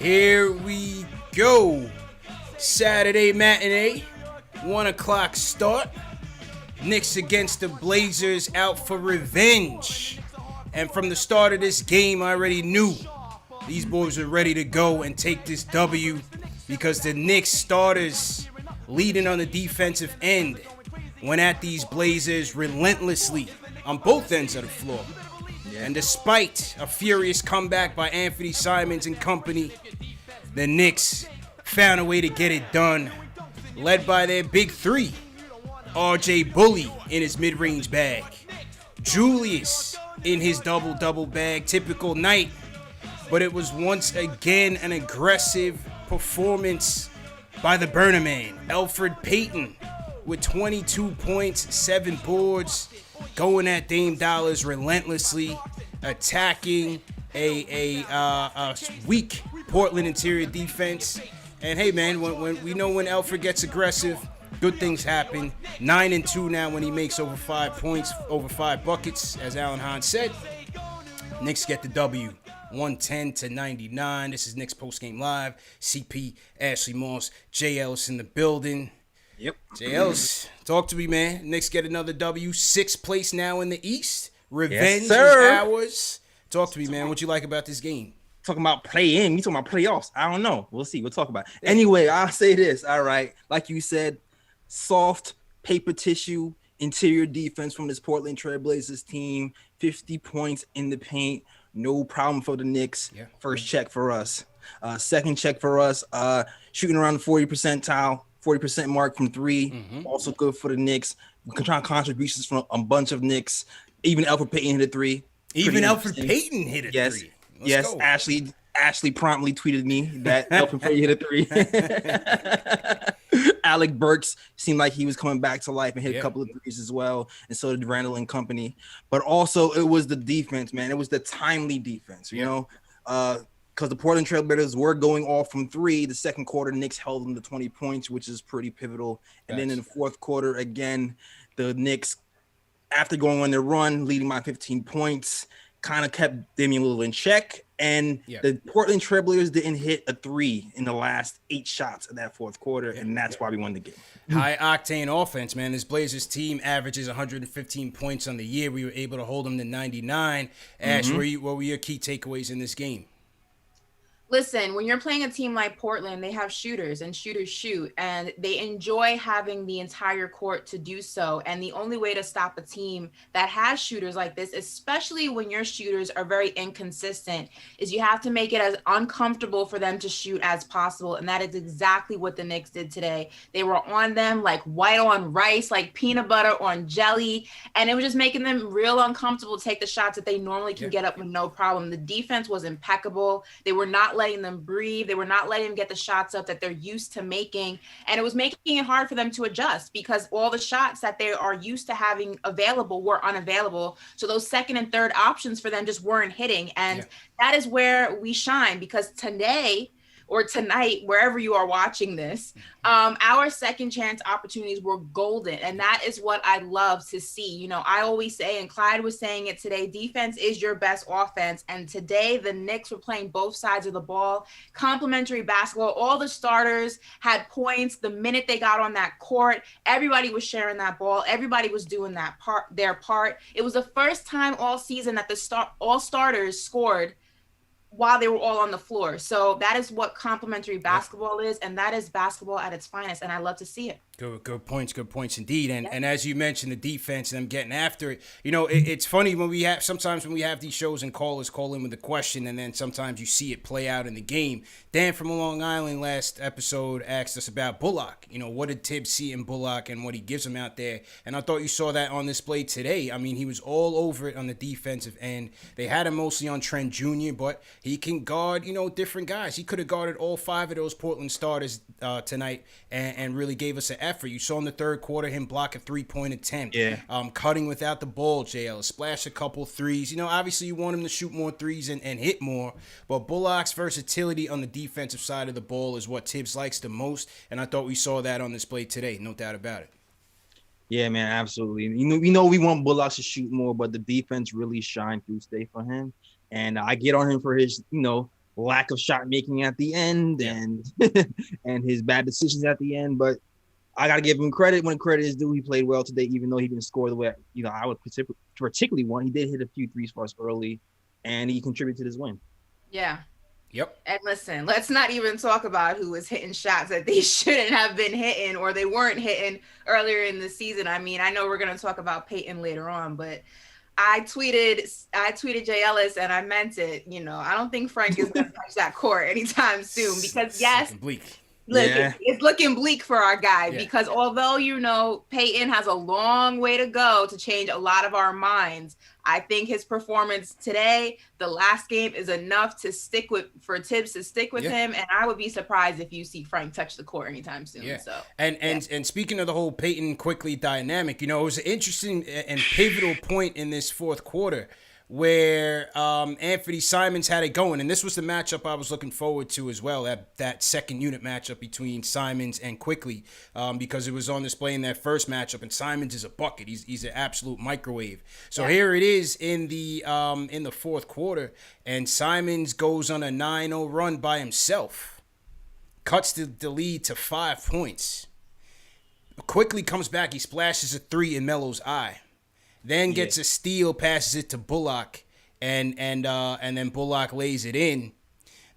Here we go. Saturday matinee, 1 o'clock start. Knicks against the Blazers, out for revenge. And from the start of this game, I already knew these boys were ready to go and take this W because the Knicks starters leading on the defensive end went at these Blazers relentlessly on both ends of the floor. And despite a furious comeback by Anthony Simons and company, the Knicks found a way to get it done, led by their big three. RJ Bully in his mid-range bag. Julius in his double-double bag. Typical night. But it was once again an aggressive performance by the Burner Man, Elfrid Payton, with 22 points, 7 boards, going at Dame Dollars relentlessly, attacking a weak Portland interior defense. And hey, man, when we know when Elfrid gets aggressive, good things happen. 9-2 now when he makes over 5 points, over 5 buckets, as Alan Hahn said. Knicks get the W, 110-99. This is Knicks Postgame Live. CP, Ashley Moss, Jay Ellis in the building. Yep. Jay Ellis, talk to me, man. Knicks get another W, 6th place now in the East. Revenge is ours. Talk to me, man. What you like about this game? Talking about play-in, you talking about playoffs. I don't know. We'll see. We'll talk about it. Anyway, I'll say this. All right. Like you said, soft paper tissue interior defense from this Portland Trailblazers team. 50 points in the paint. No problem for the Knicks. Yeah. First check for us. Second check for us. Shooting around the 40% mark from three. Mm-hmm. Also good for the Knicks. Contributions from a bunch of Knicks. Even Elfrid Payton hit a three. Even Elfrid Payton hit a three. Let's go. Ashley promptly tweeted me that Elfrid Payton hit a three. Alec Burks seemed like he was coming back to life and hit a couple of threes as well, and so did Randall and company. But also, it was the defense, man. It was the timely defense, you know, because the Portland Trailblazers were going off from three. The second quarter, Knicks held them to 20 points, which is pretty pivotal. And then in the fourth quarter, again, the Knicks, after going on their run, leading by 15 points, kind of kept Damian Lillard in check. And the Portland Trailblazers didn't hit a three in the last 8 shots of that fourth quarter, and that's why we won the game. High-octane offense, man. This Blazers team averages 115 points on the year. We were able to hold them to 99. Ash, what were your key takeaways in this game? Listen, when you're playing a team like Portland, they have shooters and shooters shoot, and they enjoy having the entire court to do so. And the only way to stop a team that has shooters like this, especially when your shooters are very inconsistent, is you have to make it as uncomfortable for them to shoot as possible. And that is exactly what the Knicks did today. They were on them like white on rice, like peanut butter on jelly. And it was just making them real uncomfortable to take the shots that they normally can get up with no problem. The defense was impeccable. They were not letting them breathe. They were not letting them get the shots up that they're used to making. And it was making it hard for them to adjust because all the shots that they are used to having available were unavailable. So those second and third options for them just weren't hitting. And that is where we shine, because today or tonight, wherever you are watching this, our second chance opportunities were golden. And that is what I love to see. You know, I always say, and Clyde was saying it today, defense is your best offense. And today the Knicks were playing both sides of the ball, complementary basketball. All the starters had points the minute they got on that court. Everybody was sharing that ball. Everybody was doing their part. It was the first time all season that all starters scored while they were all on the floor. So that is what complementary basketball is, and that is basketball at its finest, and I love to see it. Good points indeed. And as you mentioned, the defense and them getting after it. You know, it's funny when we have these shows and callers call in with a question, and then sometimes you see it play out in the game. Dan from Long Island last episode asked us about Bullock. You know, what did Tibbs see in Bullock and what he gives him out there? And I thought you saw that on display today. I mean, he was all over it on the defensive end. They had him mostly on Trent Jr., but he can guard, you know, different guys. He could have guarded all 5 of those Portland starters tonight and really gave us an effort. You saw in the third quarter him block a 3-point attempt. Cutting without the ball, JL. Splash a couple threes. You know, obviously you want him to shoot more threes and hit more, but Bullock's versatility on the defensive side of the ball is what Tibbs likes the most, and I thought we saw that on display today, no doubt about it. Yeah, man, absolutely. You know we want Bullock to shoot more, but the defense really shined through today for him. And I get on him for his, lack of shot making at the end and and his bad decisions at the end. But I got to give him credit when credit is due. He played well today, even though he didn't score the way I would particularly want. He did hit a few threes for us early, and he contributed to this win. Yeah. Yep. And listen, let's not even talk about who was hitting shots that they shouldn't have been hitting or they weren't hitting earlier in the season. I mean, I know we're going to talk about Peyton later on, but I tweeted Jay Ellis and I meant it. I don't think Frank is going to touch that court anytime soon because yes, it's looking bleak for our guy because although, Peyton has a long way to go to change a lot of our minds, I think his performance today, the last game, is enough for Tibbs to stick with him. And I would be surprised if you see Frank touch the court anytime soon. Yeah. So and speaking of the whole Peyton quickly dynamic, it was an interesting and pivotal point in this fourth quarter where Anthony Simons had it going. And this was the matchup I was looking forward to as well, that second unit matchup between Simons and Quickly, because it was on display in that first matchup. And Simons is a bucket. He's an absolute microwave. So here it is in the fourth quarter, and Simons goes on a 9-0 run by himself, cuts the lead to 5 points. Quickly comes back. He splashes a three in Melo's eye. Then gets a steal, passes it to Bullock, and then Bullock lays it in.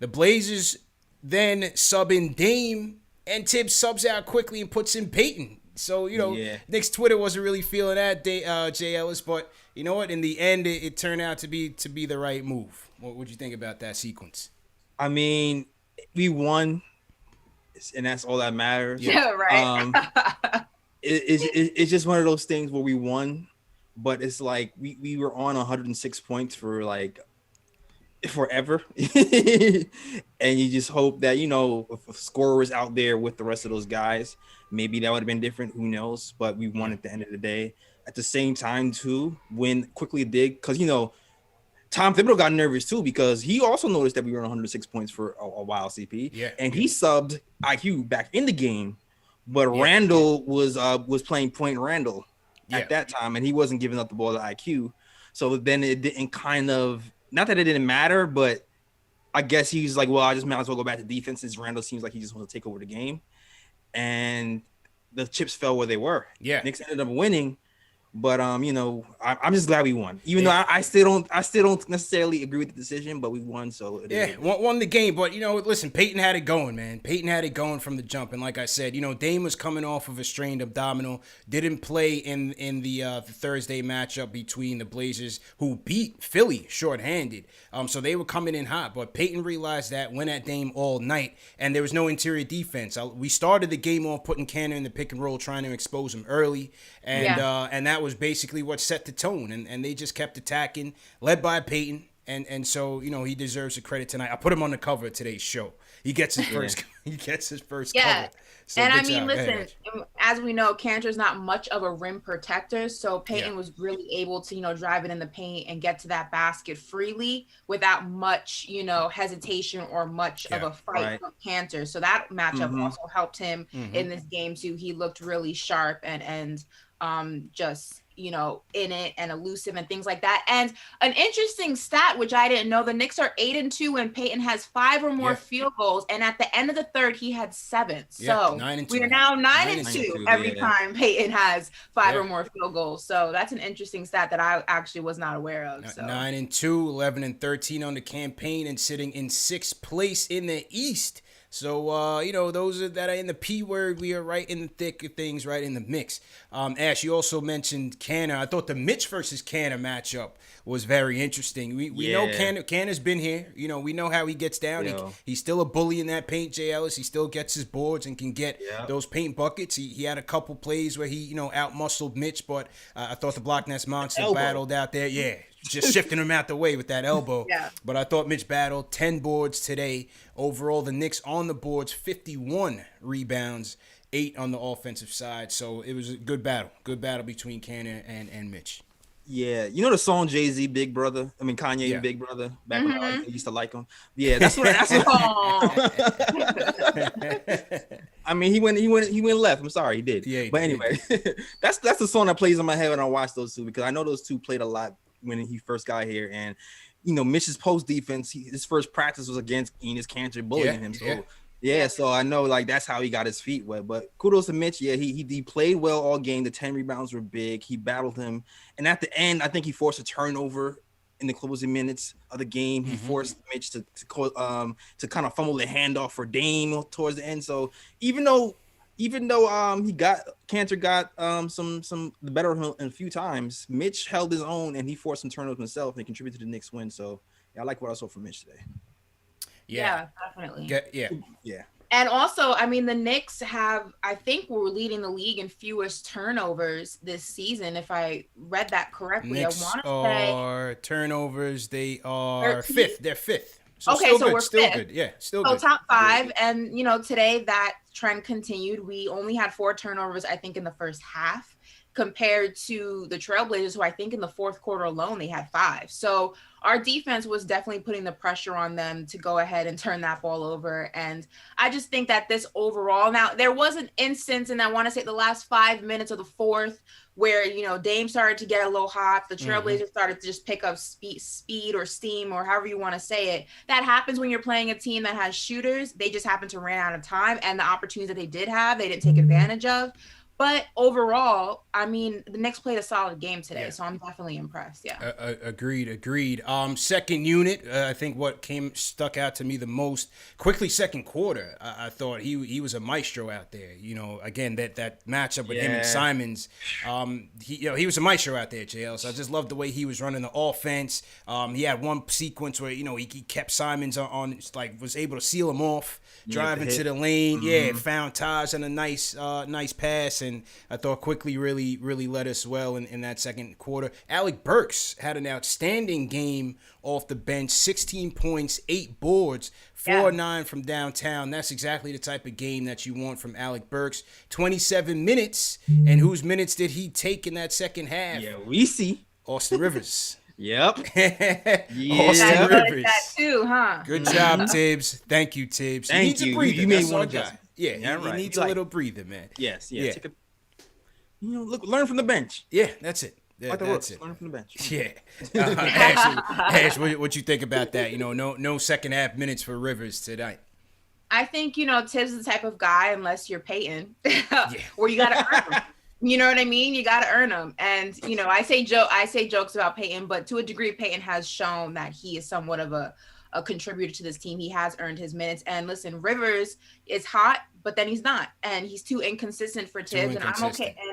The Blazers then sub in Dame, and Tibbs subs out Quickly and puts in Peyton. So, Knicks Twitter wasn't really feeling that, Jay Ellis, but you know what? In the end, it turned out to be the right move. What would you think about that sequence? I mean, we won, and that's all that matters. Yeah, right. It's just one of those things where we won. But it's like we were on 106 points for like forever. And you just hope that, if a scorer was out there with the rest of those guys, maybe that would have been different. Who knows? But we won at the end of the day. At the same time, too, when Quickly did, because, Tom Thibodeau got nervous, too, because he also noticed that we were on 106 points for a while, CP. Yeah. And he subbed IQ back in the game. But Randall was playing point Randall at that time, and he wasn't giving up the ball to IQ. So then it didn't not that it didn't matter, but I guess he's like, well, I just might as well go back to defense since Randall seems like he just wants to take over the game. And the chips fell where they were. Yeah. Knicks ended up winning. But I'm just glad we won. Even though I still don't necessarily agree with the decision, but we won, so won the game. But listen, Peyton had it going, man. Peyton had it going from the jump, and like I said, Dame was coming off of a strained abdominal, didn't play in the Thursday matchup between the Blazers, who beat Philly shorthanded. So they were coming in hot, but Peyton realized that, went at Dame all night, and there was no interior defense. We started the game off putting Cannon in the pick and roll, trying to expose him early, and that was basically what set the tone, and they just kept attacking, led by Peyton, and so he deserves the credit tonight. I put him on the cover of today's show. He gets his first. He gets his first cover. So and I mean, listen, as we know, Cantor's not much of a rim protector, so Peyton was really able to drive it in the paint and get to that basket freely without much hesitation or much of a fight from Cantor. So that matchup also helped him in this game too. He looked really sharp and just in it and elusive and things like that. And an interesting stat, which I didn't know, the Knicks are 8-2 when Peyton has 5 or more field goals, and at the end of the third he had 7. So we are now 9-2 every time Peyton has 5 or more field goals. So that's an interesting stat that I actually was not aware of. 9-2, 11-13 on the campaign, and sitting in 6th place in the East. So, those that are in the P word, we are right in the thick of things, right in the mix. Ash, you also mentioned Canner. I thought the Mitch versus Canner matchup was very interesting. We know Canner's been here. We know how he gets down. He's still a bully in that paint, Jay Ellis. He still gets his boards and can get those paint buckets. He had a couple plays where he, out-muscled Mitch, but I thought the Block Nest Monster battled out there. Yeah. Just shifting him out the way with that elbow. But I thought Mitch battled 10 boards today. Overall, the Knicks on the boards, 51 rebounds, 8 on the offensive side. So it was a good battle. Good battle between Cannon and Mitch. Yeah. The song Jay-Z, Big Brother? I mean, Kanye, Big Brother. Back when I used to like him. Yeah, that's what I mean, he went left. I'm sorry, he did. Yeah. But anyway, that's the song that plays in my head when I watch those two, because I know those two played a lot when he first got here, and Mitch's post defense, his first practice was against Enes Kanter bullying him. So so I know like that's how he got his feet wet. But kudos to Mitch. Yeah, he played well all game. The 10 rebounds were big. He battled him, and at the end, I think he forced a turnover in the closing minutes of the game. He forced Mitch to kind of fumble the handoff for Dame towards the end. So even though Kanter got some the better of him a few times, Mitch held his own and he forced some turnovers himself and contributed to the Knicks win. So yeah, I like what I saw from Mitch today. Yeah, definitely. Yeah. And also, I mean, the Knicks I think we're leading the league in fewest turnovers this season, if I read that correctly. Knicks are turnovers. They are 13th. fifth. They're fifth. So okay, still so good. we're Still fifth. good. Yeah, still so good. Top 5. And, today that trend continued. We only had 4 turnovers, I think, in the first half, compared to the Trailblazers, who I think in the fourth quarter alone, they had 5. So our defense was definitely putting the pressure on them to go ahead and turn that ball over. And I just think that this overall, now there was an instance, and I want to say the last 5 minutes of the fourth, where, Dame started to get a little hot. The Trailblazers started to just pick up speed or steam or however you want to say it. That happens when you're playing a team that has shooters. They just happen to run out of time, and the opportunities that they did have, they didn't take advantage of. But overall, I mean, the Knicks played a solid game today, so I'm definitely impressed. Yeah. Agreed. Second unit, I think what stuck out to me the most quickly. Second quarter, I thought he was a maestro out there. Again that matchup with him and Simons. He was a maestro out there, JL. So I just loved the way he was running the offense. He had one sequence where he kept Simons on was able to seal him off. Drive into the lane, found Taj on a nice pass, and I thought quickly really led us well in that second quarter. Alec Burks had an outstanding game off the bench, 16 points, 8 boards, 4-9 from downtown. That's exactly the type of game that you want from Alec Burks. 27 minutes, and whose minutes did he take in that second half? Yeah, we see. Austin Rivers. Yep. Austin Rivers. That too, huh? Good job, Tibbs. Thank you, Tibbs. Thank you. You made one guy. Yeah, he needs a little breather, man. Yes. Take learn from the bench. Yeah, that's it. That's it. Learn from the bench. Yeah. Ash, what you think about that? No second half minutes for Rivers tonight. I think, Tibbs is the type of guy, unless you're Peyton, where you got to earn him. You know what I mean? You got to earn them. And, I say jokes about Peyton, but to a degree, Peyton has shown that he is somewhat of a contributor to this team. He has earned his minutes. And listen, Rivers is hot, but then he's not. And he's too inconsistent for Tibbs. And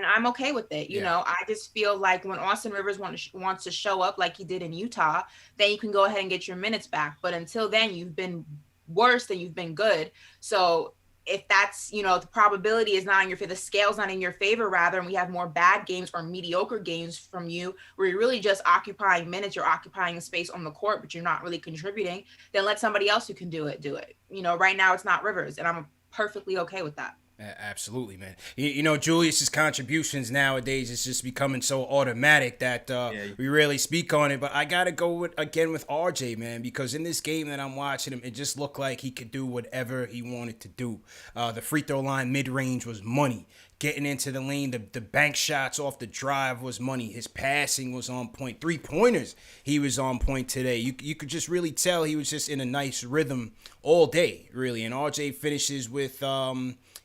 I'm okay with it. You know, I just feel like when Austin Rivers wants to show up like he did in Utah, then you can go ahead and get your minutes back. But until then, you've been worse than you've been good. So if that's, the probability is not in your favor, the scale's not in your favor, rather, and we have more bad games or mediocre games from you, where you're really just occupying minutes, you're occupying a space on the court, but you're not really contributing, then let somebody else who can do it. Right now it's not Rivers, and I'm perfectly okay with that. Absolutely, man. Julius's contributions nowadays is just becoming so automatic that we rarely speak on it. But I gotta go with RJ, man, because in this game that I'm watching him, it just looked like he could do whatever he wanted to do. The free throw line mid range was money. Getting into the lane, the bank shots off the drive was money. His passing was on point. 3-pointers, he was on point today. You could just really tell he was just in a nice rhythm all day, really. And RJ finishes with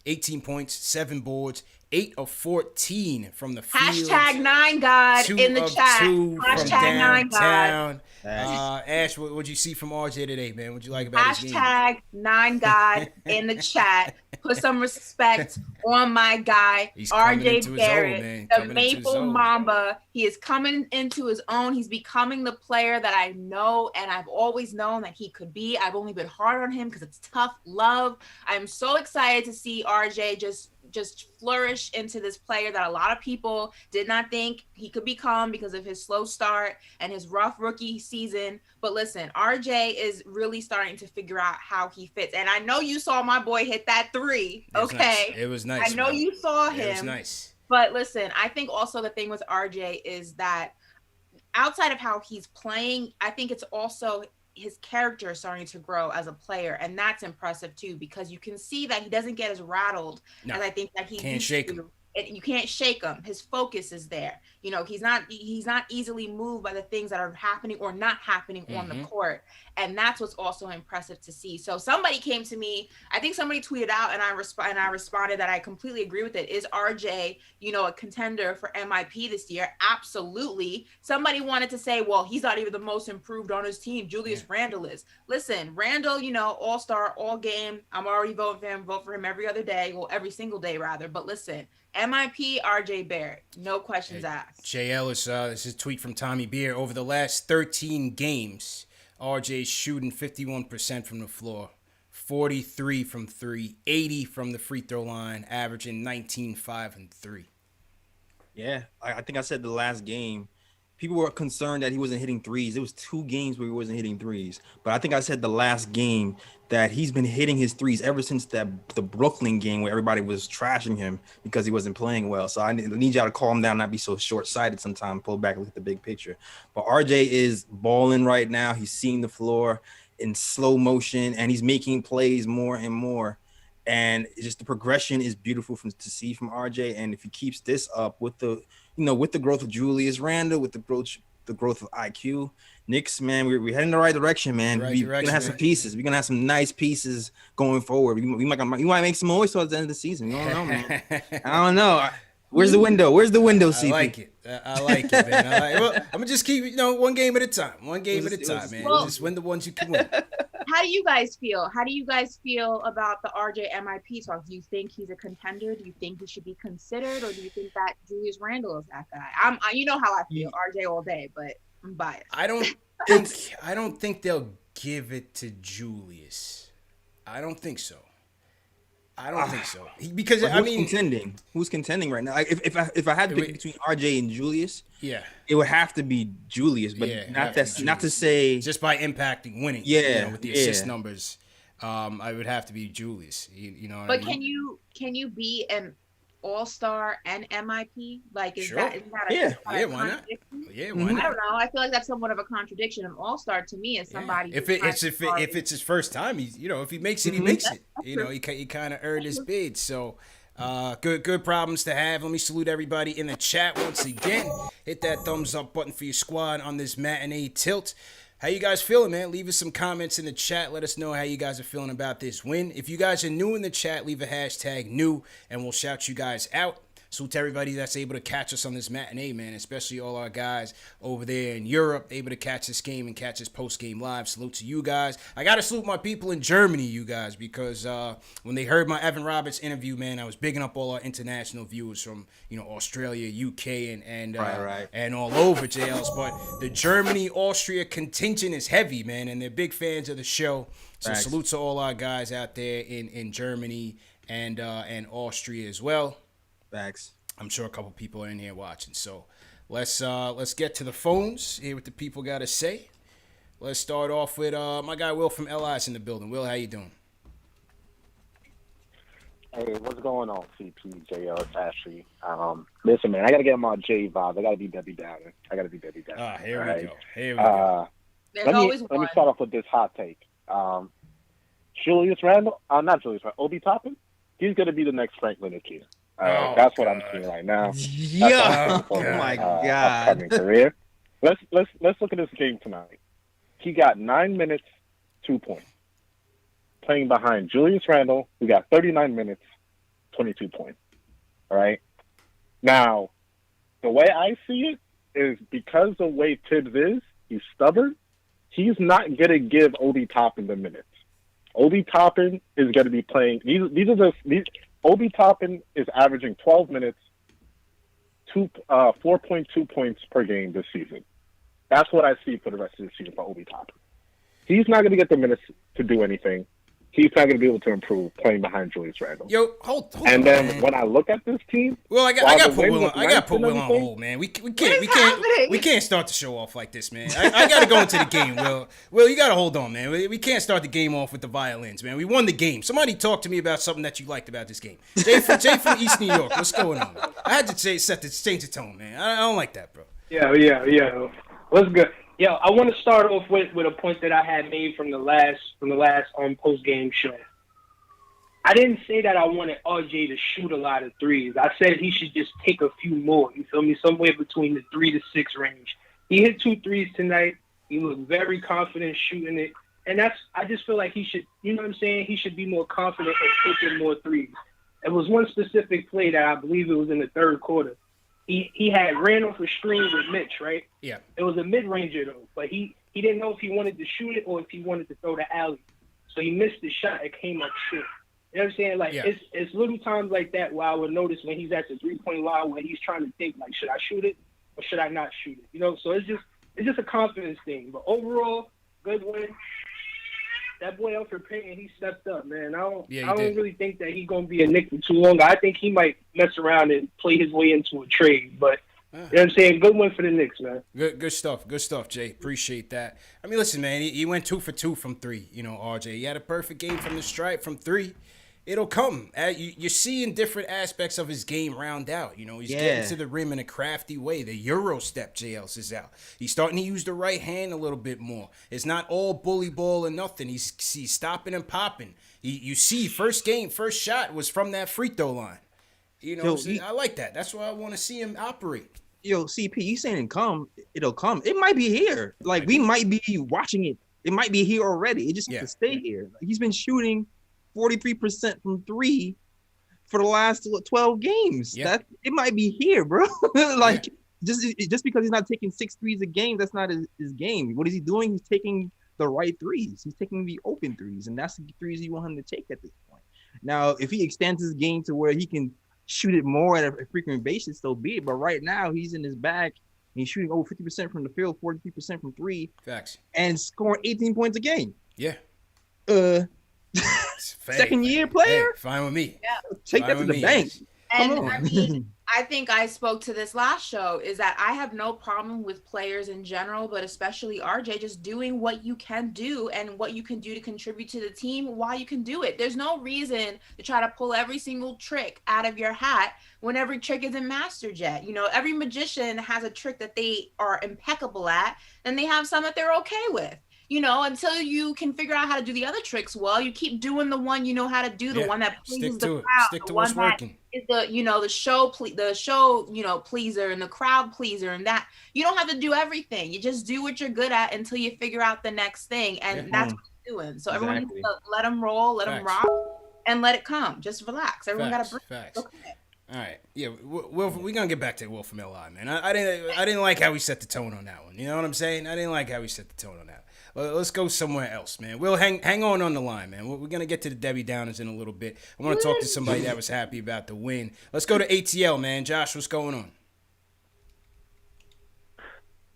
18 points, 7 boards, 8 of 14 from the field. Hashtag 9God in the chat. Hashtag 9God. Ash, what'd you see from RJ today, man? What'd you like about his game? Hashtag 9God in the chat. Put some respect on my guy, RJ Barrett, the Maple Mamba. He is coming into his own. He's becoming the player that I know and I've always known that he could be. I've only been hard on him because it's tough love. I'm so excited to see RJ just flourish into this player that a lot of people did not think he could become because of his slow start and his rough rookie season. But listen, RJ is really starting to figure out how he fits. And I know you saw my boy hit that 3. Okay. It was nice. I know you saw him. It was nice. But listen, I think also the thing with RJ is that outside of how he's playing, I think it's also his character is starting to grow as a player, and that's impressive too, because you can see that he doesn't get as rattled as I think that he can't shake him. You can't shake him. His focus is there. You know, he's not easily moved by the things that are happening or not happening on the court. And that's what's also impressive to see. So somebody came to me, I think somebody tweeted out, and I responded that I completely agree with it. Is RJ, you know, a contender for MIP this year? Absolutely. Somebody wanted to say, well, he's not even the most improved on his team. Julius Randle is. Listen, Randle, you know, all-star, all game. I'm already voting for him, vote for him every other day, well, every single day rather. But listen, MIP, RJ Barrett, no questions asked. Jay Ellis, this is a tweet from Tommy Beer. Over the last 13 games, RJ's shooting 51% from the floor, 43 from three, 80 from the free throw line, averaging 19, 5, and 3. Yeah, I think I said the last game, people were concerned that he wasn't hitting threes. It was 2 games where he wasn't hitting threes. But I think I said the last game that he's been hitting his threes ever since the Brooklyn game where everybody was trashing him because he wasn't playing well. So I need y'all to calm down, not be so short-sighted sometimes, pull back and look at the big picture. But RJ is balling right now. He's seeing the floor in slow motion, and he's making plays more and more. And it's just the progression is beautiful to see from RJ. And if he keeps this up with the growth of Julius Randle, with the growth of IQ, Knicks, man, we're heading the right direction, man. We're gonna have some pieces. We're gonna have some nice pieces going forward. We might make some noise towards the end of the season. You don't know, man. I don't know. Where's the window? CP? I like it. I like it, man. Well, I'm gonna just keep, one game at a time. One game at a time, man. Just win the ones you can win. How do you guys feel? How do you guys feel about the RJ MIP talk? Do you think he's a contender? Do you think he should be considered, or do you think that Julius Randle is that guy? You know how I feel, RJ all day, but I'm biased. I don't think they'll give it to Julius. I don't think so. Because who's contending right now? If I had to pick between RJ and Julius, it would have to be Julius. But not to say just by impacting winning. With the assist numbers, I would have to be Julius. But can you be an all-star and MIP? Like, isn't that why not? Yeah, why not? I don't know. I feel like that's somewhat of a contradiction. An all-star to me is somebody. If it's his first time, if he makes it, he makes it. He kind of earned his bid. So, good problems to have. Let me salute everybody in the chat once again. Hit that thumbs up button for your squad on this matinee tilt. How you guys feeling, man? Leave us some comments in the chat. Let us know how you guys are feeling about this win. If you guys are new in the chat, leave a hashtag new, and we'll shout you guys out. Salute to everybody that's able to catch us on this matinee, man, especially all our guys over there in Europe, able to catch this game and catch this post-game live. Salute to you guys. I got to salute my people in Germany, you guys, because when they heard my Evan Roberts interview, man, I was bigging up all our international viewers from, Australia, UK, and all over, JLs. But the Germany-Austria contingent is heavy, man, and they're big fans of the show. So salute to all our guys out there in Germany and Austria as well. Facts. I'm sure a couple people are in here watching. So let's get to the phones, hear what the people got to say. Let's start off with my guy Will from Ellis in the building. Will, how you doing? Hey, what's going on, CP, JL, Ashley? Listen, man, I got to get my J vibes. I got to be Debbie Downer. Here we go. Let me start off with this hot take. Julius Randle, not Julius Randle, Obi Toppin, he's going to be the next Frank Lineker. That's what I'm seeing right now. Yeah. Oh my God. Upcoming career. Let's look at this game tonight. He got 9 minutes, 2 points. Playing behind Julius Randle, who got 39 minutes, 22 points. All right. Now, the way I see it is because the way Tibbs is, he's stubborn. He's not gonna give Obi Toppin the minutes. Obi Toppin is gonna be playing. Obi Toppin is averaging 12 minutes, 4.2 points per game this season. That's what I see for the rest of the season for Obi Toppin. He's not going to get the minutes to do anything. He's not going to be able to improve playing behind Julius Randle. Yo, hold and then man. when I look at this team, well, I got to put Will on hold, man. We can't start the show off like this, man. I got to go into the game, Will. Will, you got to hold on, man. We can't start the game off with the violins, man. We won the game. Somebody talk to me about something that you liked about this game. Jay from East New York, what's going on? I had to change the tone, man. I don't like that, bro. Yeah. What's good? Yo, I want to start off with a point that I had made from the last post game show. I didn't say that I wanted RJ to shoot a lot of threes. I said he should just take a few more. You feel me? Somewhere between the 3 to 6 range. He hit 2 threes tonight. He looked very confident shooting it. And I just feel like he should, you know what I'm saying? He should be more confident in taking more threes. It was one specific play that I believe it was in the third quarter. He had ran off a screen with Mitch, right? Yeah. It was a mid-ranger, though. But he didn't know if he wanted to shoot it or if he wanted to throw the alley. So he missed the shot. It came up short. You know what I'm saying? Like, it's little times like that where I would notice when he's at the three-point line where he's trying to think, like, should I shoot it or should I not shoot it? You know, so it's just a confidence thing. But overall, good win. That boy Elfrid Payton, he stepped up, man. I don't really think that he's gonna be a Knick for too long. I think he might mess around and play his way into a trade. But you know what I'm saying? Good win for the Knicks, man. Good stuff, Jay. Appreciate that. I mean, listen, man, he went 2 for 2 from 3. You know, RJ, he had a perfect game from the stripe from 3. It'll come. You're seeing different aspects of his game round out. You know, he's getting to the rim in a crafty way. The Euro step, JLs, is out. He's starting to use the right hand a little bit more. It's not all bully ball and nothing. He's stopping and popping. You see, first shot was from that free throw line. You know, I like that. That's why I want to see him operate. Yo, CP, you saying it'll come. It might be here. Like, we might be watching it. It might be here already. It just has to stay here. Like, he's been shooting 43% from 3 for the last 12 games. Yeah. It might be here, bro. Like, just because he's not taking 6 threes a game, that's not his game. What is he doing? He's taking the right threes. He's taking the open threes, and that's the threes you want him to take at this point. Now, if he extends his game to where he can shoot it more at a frequent basis, so be it. But right now, he's in his bag. He's shooting over 50% from the field, 43% from 3. Facts. And scoring 18 points a game. Yeah. Second-year player? Hey, fine with me. Yeah. Take that to the bank. And I mean, I think I spoke to this last show, is that I have no problem with players in general, but especially RJ, just doing what you can do and what you can do to contribute to the team while you can do it. There's no reason to try to pull every single trick out of your hat when every trick isn't mastered yet. You know, every magician has a trick that they are impeccable at, and they have some that they're okay with. You know, until you can figure out how to do the other tricks well, you keep doing the one you know how to do, the one that pleases the crowd, stick to the what's one that working. is the show pleaser and the crowd pleaser, and that you don't have to do everything. You just do what you're good at until you figure out the next thing, and that's what you're doing. So everyone needs to let them roll, let them rock, and let it come. Just relax. Everyone got to breathe. Facts. Okay. All right, yeah, we're gonna get back to Will from LI, man. I didn't like how he set the tone on that one. You know what I'm saying? I didn't like how he set the tone on that. Let's go somewhere else, man. We'll hang on the line, man. We're gonna get to the Debbie Downers in a little bit. I want to talk to somebody that was happy about the win. Let's go to ATL, man. Josh, what's going on?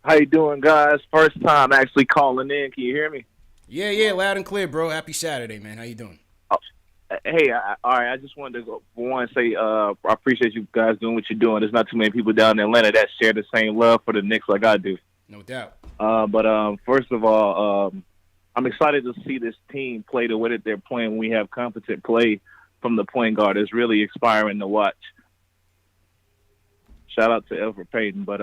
How you doing, guys? First time actually calling in. Can you hear me? Yeah, loud and clear, bro. Happy Saturday, man. How you doing? Hey, all right. I just wanted to go for one say I appreciate you guys doing what you're doing. There's not too many people down in Atlanta that share the same love for the Knicks like I do. No doubt. But first of all, I'm excited to see this team play the way that they're playing. We have competent play from the point guard. It's really inspiring to watch. Shout out to Elfrid Payton. But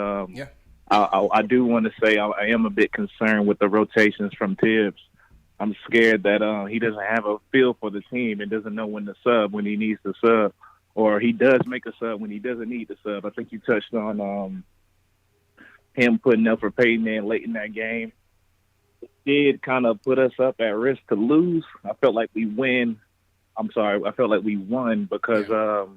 I do want to say I am a bit concerned with the rotations from Tibbs. I'm scared that he doesn't have a feel for the team and doesn't know when to sub when he needs to sub, or he does make a sub when he doesn't need to sub. I think you touched on him putting Elfrid Payton in late in that game. It did kind of put us up at risk to lose. I felt like we won because the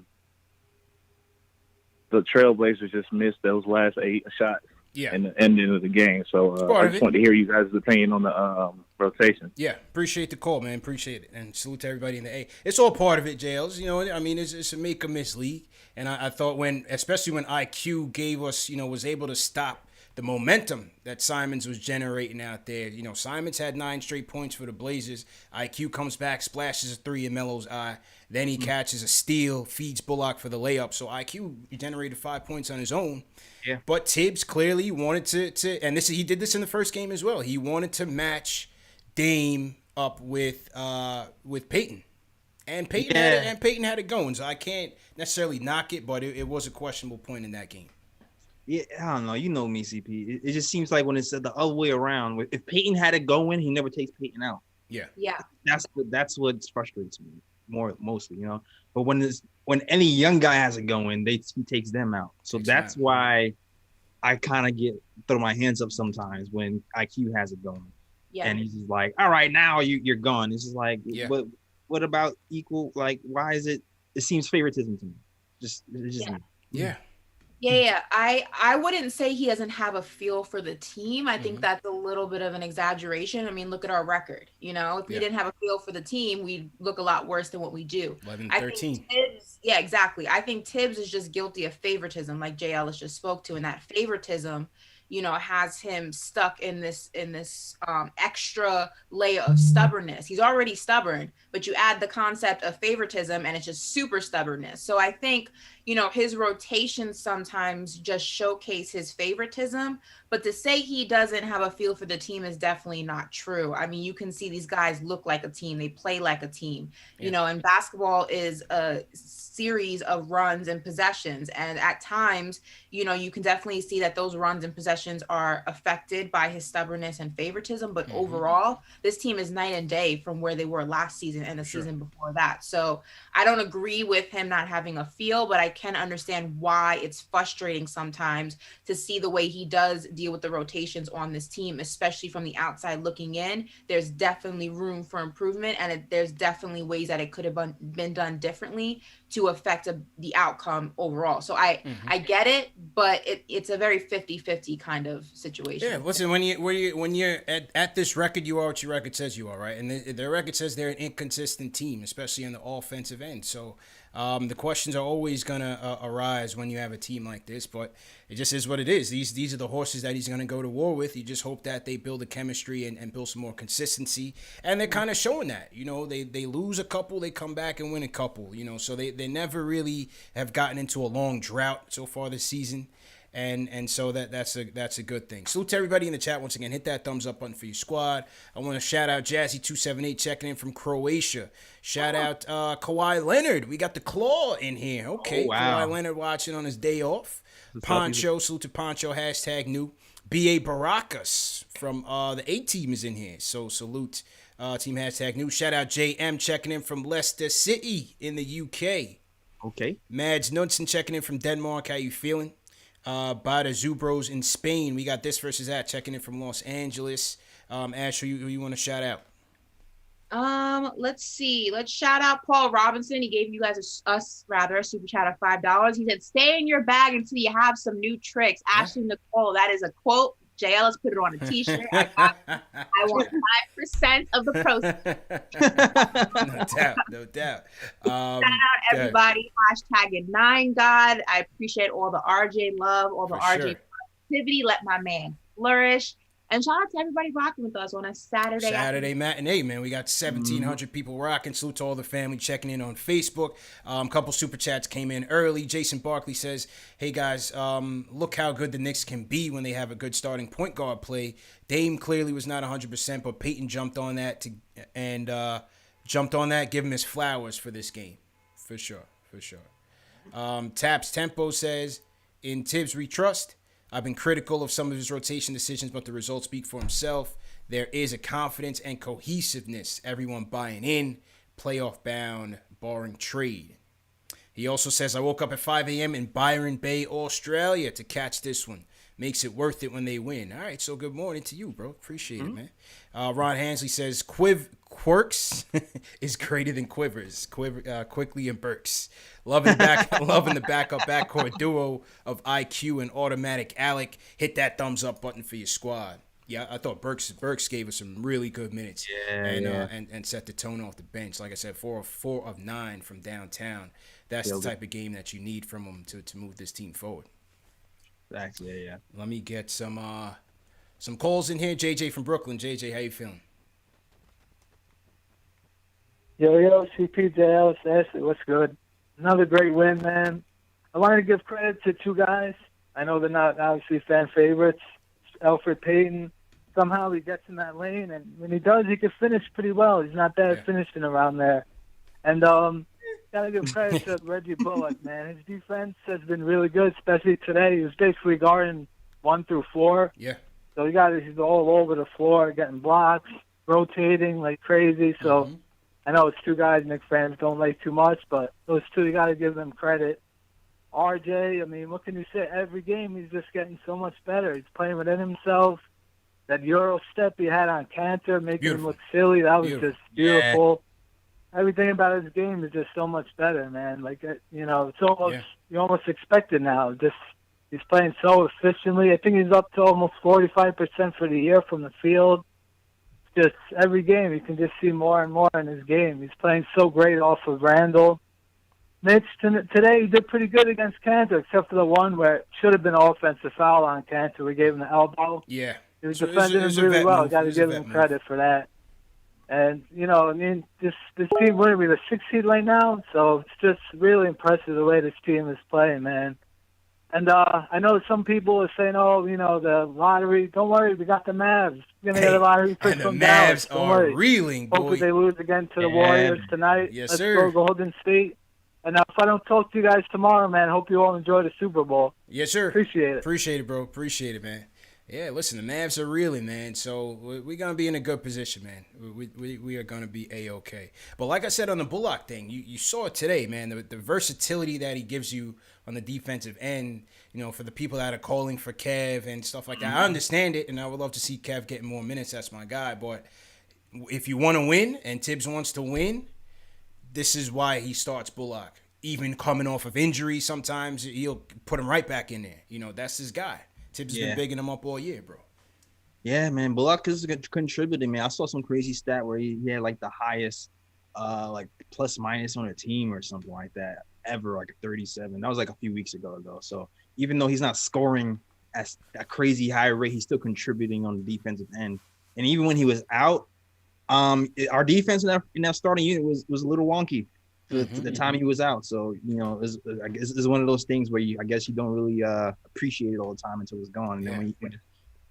Trailblazers just missed those last 8 shots. Yeah, in the end of the game. So I just wanted to hear you guys' opinion on the rotation. Yeah, appreciate the call, man. Appreciate it, and salute to everybody in the A. It's all part of it, JLs. You know, I mean, it's a make or miss league, and I thought especially when IQ gave us, was able to stop the momentum that Simons was generating out there. You know, Simons had 9 straight points for the Blazers. IQ comes back, splashes a 3 in Melo's eye. Then he catches a steal, feeds Bullock for the layup. So IQ generated 5 points on his own. Yeah. But Tibbs clearly wanted to and he did this in the first game as well. He wanted to match Dame up with Peyton. And Peyton had it going. So I can't necessarily knock it, but it was a questionable point in that game. Yeah, I don't know. You know me, CP. It just seems like when it's the other way around. If Peyton had it going, he never takes Peyton out. Yeah. Yeah. That's what frustrates me. mostly, But when any young guy has it going, he takes them out. So that's why I kind of throw my hands up sometimes when IQ has it going. Yeah. And he's just like, all right, now you're gone. It's just like, what about equal? Like, why is it? It seems favoritism to me. It's just me. Yeah. Yeah. I wouldn't say he doesn't have a feel for the team. I think that's a little bit of an exaggeration. I mean, look at our record. If we didn't have a feel for the team, we'd look a lot worse than what we do. 11-13. I think Tibbs, yeah, exactly. I think Tibbs is just guilty of favoritism, like Jay Ellis just spoke to, and that favoritism has him stuck in this extra layer of stubbornness. He's already stubborn, but you add the concept of favoritism and it's just super stubbornness. So I think, his rotations sometimes just showcase his favoritism, but to say he doesn't have a feel for the team is definitely not true. I mean, you can see these guys look like a team. They play like a team, and basketball is a series of runs and possessions. And at times, you can definitely see that those runs and possessions are affected by his stubbornness and favoritism. But overall, this team is night and day from where they were last season and the season before that. So I don't agree with him not having a feel, but I can understand why it's frustrating sometimes to see the way he does deal with the rotations on this team, especially from the outside looking in. There's definitely room for improvement, and there's definitely ways that it could have been done differently to affect the outcome overall. So I get it, but it's a very 50-50 kind of situation. Yeah, listen, when you're at this record, you are what your record says you are, right? And their record says they're an inconsistent team, especially on the offensive end. So the questions are always going to arise when you have a team like this, but it just is what it is. These are the horses that he's going to go to war with. You just hope that they build a chemistry and build some more consistency, and they're kind of showing that. They lose a couple, they come back and win a couple, so they never really have gotten into a long drought so far this season. And so that's a good thing. Salute to everybody in the chat once again. Hit that thumbs up button for your squad. I want to shout out Jazzy278 checking in from Croatia. Shout out Kawhi Leonard. We got the Claw in here. Okay, wow. Kawhi Leonard watching on his day off. Poncho, salute to Poncho, #new. B.A. Baracus from the A-Team is in here. So salute team #new. Shout out JM checking in from Leicester City in the UK. Okay. Mads Knudsen checking in from Denmark. How you feeling? Bada Zubros in Spain. We got this versus that checking in from Los Angeles. Ash, who you want to shout out? Let's see. Let's shout out Paul Robinson. He gave you guys a super chat of $5. He said, "Stay in your bag until you have some new tricks." Ashley Nicole, that is a quote. JL, put it on a t-shirt. I want 5% of the proceeds. No doubt. Shout out everybody. #9God. I appreciate all the RJ love, all the RJ positivity. Let my man flourish. And shout out to everybody rocking with us on a Saturday matinee, man. We got 1,700 people rocking. Salute to all the family checking in on Facebook. Couple super chats came in early. Jason Barkley says, "Hey guys, look how good the Knicks can be when they have a good starting point guard play. Dame clearly was not 100%, but Peyton jumped on that give him his flowers for this game, for sure." Taps Tempo says, "In Tibbs we trust. I've been critical of some of his rotation decisions, but the results speak for himself. There is a confidence and cohesiveness, everyone buying in, playoff bound, barring trade." He also says, "I woke up at 5 a.m. in Byron Bay, Australia to catch this one. Makes it worth it when they win." All right, so good morning to you, bro. Appreciate it, man. Ron Hansley says, "Quirks is greater than Quivers. Quickly and Burks. Loving the backup backcourt duo of IQ and Automatic Alec. Hit that thumbs up button for your squad." Yeah, I thought Burks gave us some really good minutes and set the tone off the bench. Like I said, 4 of 9 from downtown. That's the type of game that you need from him to move this team forward. Exactly. Yeah. Let me get some calls in here. JJ from Brooklyn. JJ, how you feeling? Yo, CPJL, Ashley, what's good? Another great win, man. I wanted to give credit to two guys. I know they're not obviously fan favorites. Elfrid Payton, somehow he gets in that lane, and when he does, he can finish pretty well. He's not bad finishing around there. And gotta give credit to Reggie Bullock, man. His defense has been really good, especially today. He was basically guarding 1 through 4. Yeah. So he's all over the floor, getting blocks, rotating like crazy. So I know it's two guys Knicks fans don't like too much, but those two, you got to give them credit. RJ, I mean, what can you say? Every game he's just getting so much better. He's playing within himself. That Euro step he had on Cantor, making him look silly, that was just beautiful. Yeah. Everything about his game is just so much better, man. Like, you know, it's almost you almost expect it now. Just he's playing so efficiently. I think he's up to almost 45% for the year from the field. Just every game, you can just see more and more in his game. He's playing so great off of Randall. Mitch, today he did pretty good against Cantor, except for the one where it should have been an offensive foul on Cantor. We gave him the elbow. Yeah. He was defending him really well. Got to give him credit for that. And, you know, I mean, this team, what are we, the 6th seed right now? So it's just really impressive the way this team is playing, man. And I know some people are saying, oh, you know, the lottery. Don't worry, we got the Mavs. We're going to get a lottery pick from Dallas. And the Mavs are reeling, boy. Hopefully they lose again to the Warriors tonight. Yes, Let's sir. go Golden State. And if I don't talk to you guys tomorrow, man, hope you all enjoy the Super Bowl. Yes, sir. Appreciate it. Appreciate it, bro. Appreciate it, man. Yeah, listen, the Mavs are reeling, man. So we're going to be in a good position, man. We are going to be A-okay. But like I said on the Bullock thing, you saw it today, man, the versatility that he gives you on the defensive end, you know, for the people that are calling for Kev and stuff like that. I understand it, and I would love to see Kev getting more minutes. That's my guy. But if you want to win and Tibbs wants to win, this is why he starts Bullock. Even coming off of injury, sometimes he'll put him right back in there. You know, that's his guy. Tibbs has been bigging him up all year, bro. Yeah, man. Bullock is contributing, man. I saw some crazy stat where he had like the highest like plus minus on a team or something like that ever, like a 37. That was like a few weeks ago. So even though he's not scoring at a crazy high rate, he's still contributing on the defensive end. And even when he was out, our defense in that starting unit was a little wonky to the time he was out. So, you know, I guess it's one of those things where I guess you don't really appreciate it all the time until it's gone. And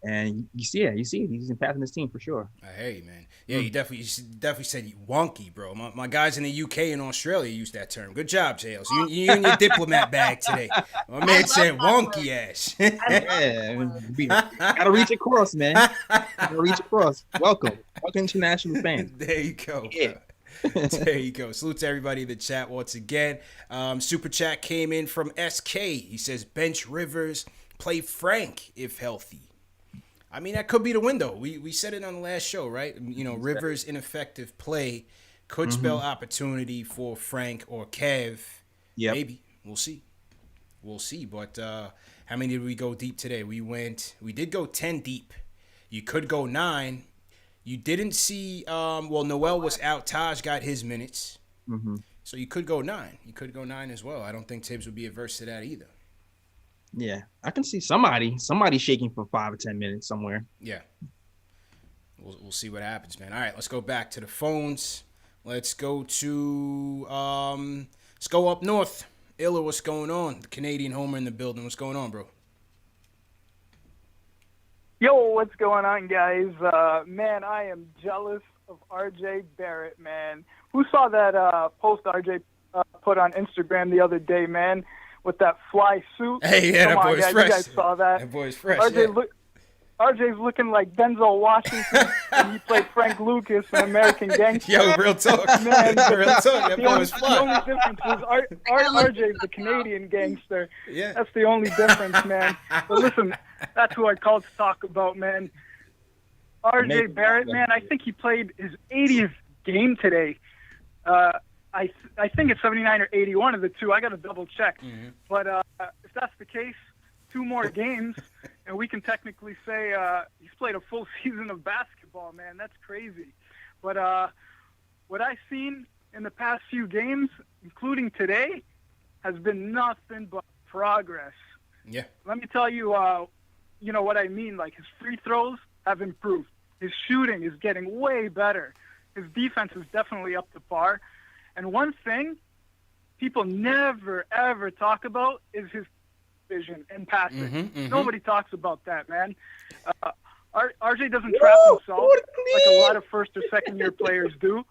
then you see he's impacting his team for sure. I hear you, man. Yeah, you definitely said wonky, bro. My guys in the UK and Australia use that term. Good job, Jails. You in your diplomat bag today. My man said wonky ass. Gotta reach across, man. Gotta reach across. Welcome international fans. There you go. Yeah. There you go. Salute to everybody in the chat once again. Super chat came in from SK. He says, bench Rivers, play Frank if healthy. I mean, that could be the window. We said it on the last show, right? You know, Rivers' ineffective play could spell opportunity for Frank or Kev. Yeah, maybe. We'll see. But how many did we go deep today? We did go 10 deep. You could go 9. You didn't see, Noel was out. Taj got his minutes. So you could go 9. You could go 9 as well. I don't think Tibbs would be averse to that either. Yeah, I can see somebody shaking for 5 or 10 minutes somewhere. Yeah. We'll see what happens, man. All right, let's go back to the phones. Let's go up north. Illa, what's going on? The Canadian homer in the building. What's going on, bro? Yo, what's going on, guys? Man, I am jealous of RJ Barrett, man. Who saw that post RJ put on Instagram the other day, man, with that fly suit? Hey, yeah, that boy's fresh. You guys saw that? That boy's fresh, RJ's looking like Denzel Washington when he played Frank Lucas in American Gangster. Yo, real talk. Man, real talk. That boy was fly. The only difference was RJ's the Canadian gangster. Yeah. That's the only difference, man. But listen, that's who I called to talk about, man. RJ Barrett, man, I think he played his 80th game today. I think it's 79 or 81 of the two. I got to double check. But if that's the case, 2 more games, and we can technically say he's played a full season of basketball, man. That's crazy. But what I've seen in the past few games, including today, has been nothing but progress. Yeah. Let me tell you, you know what I mean. Like, his free throws have improved. His shooting is getting way better. His defense is definitely up to par. And one thing people never, ever talk about is his vision and passing. Nobody talks about that, man. RJ doesn't trap himself like a lot of first or second year players do.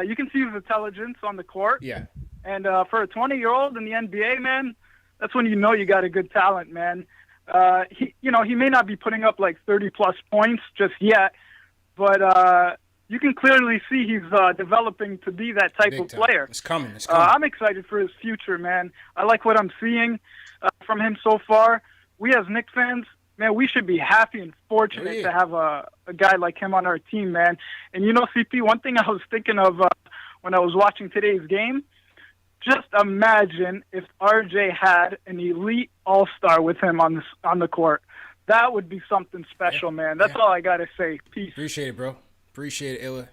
You can see his intelligence on the court. Yeah. And for a 20-year-old in the NBA, man, that's when you know you got a good talent, man. He may not be putting up like 30 plus points just yet, but you can clearly see he's developing to be that type of player. It's coming. It's coming. I'm excited for his future, man. I like what I'm seeing from him so far. We as Knicks fans, man, we should be happy and fortunate to have a guy like him on our team, man. And you know, CP, one thing I was thinking of when I was watching today's game, just imagine if RJ had an elite all-star with him on the court. That would be something special, man. That's all I got to say. Peace. Appreciate it, bro. Appreciate it, Illa.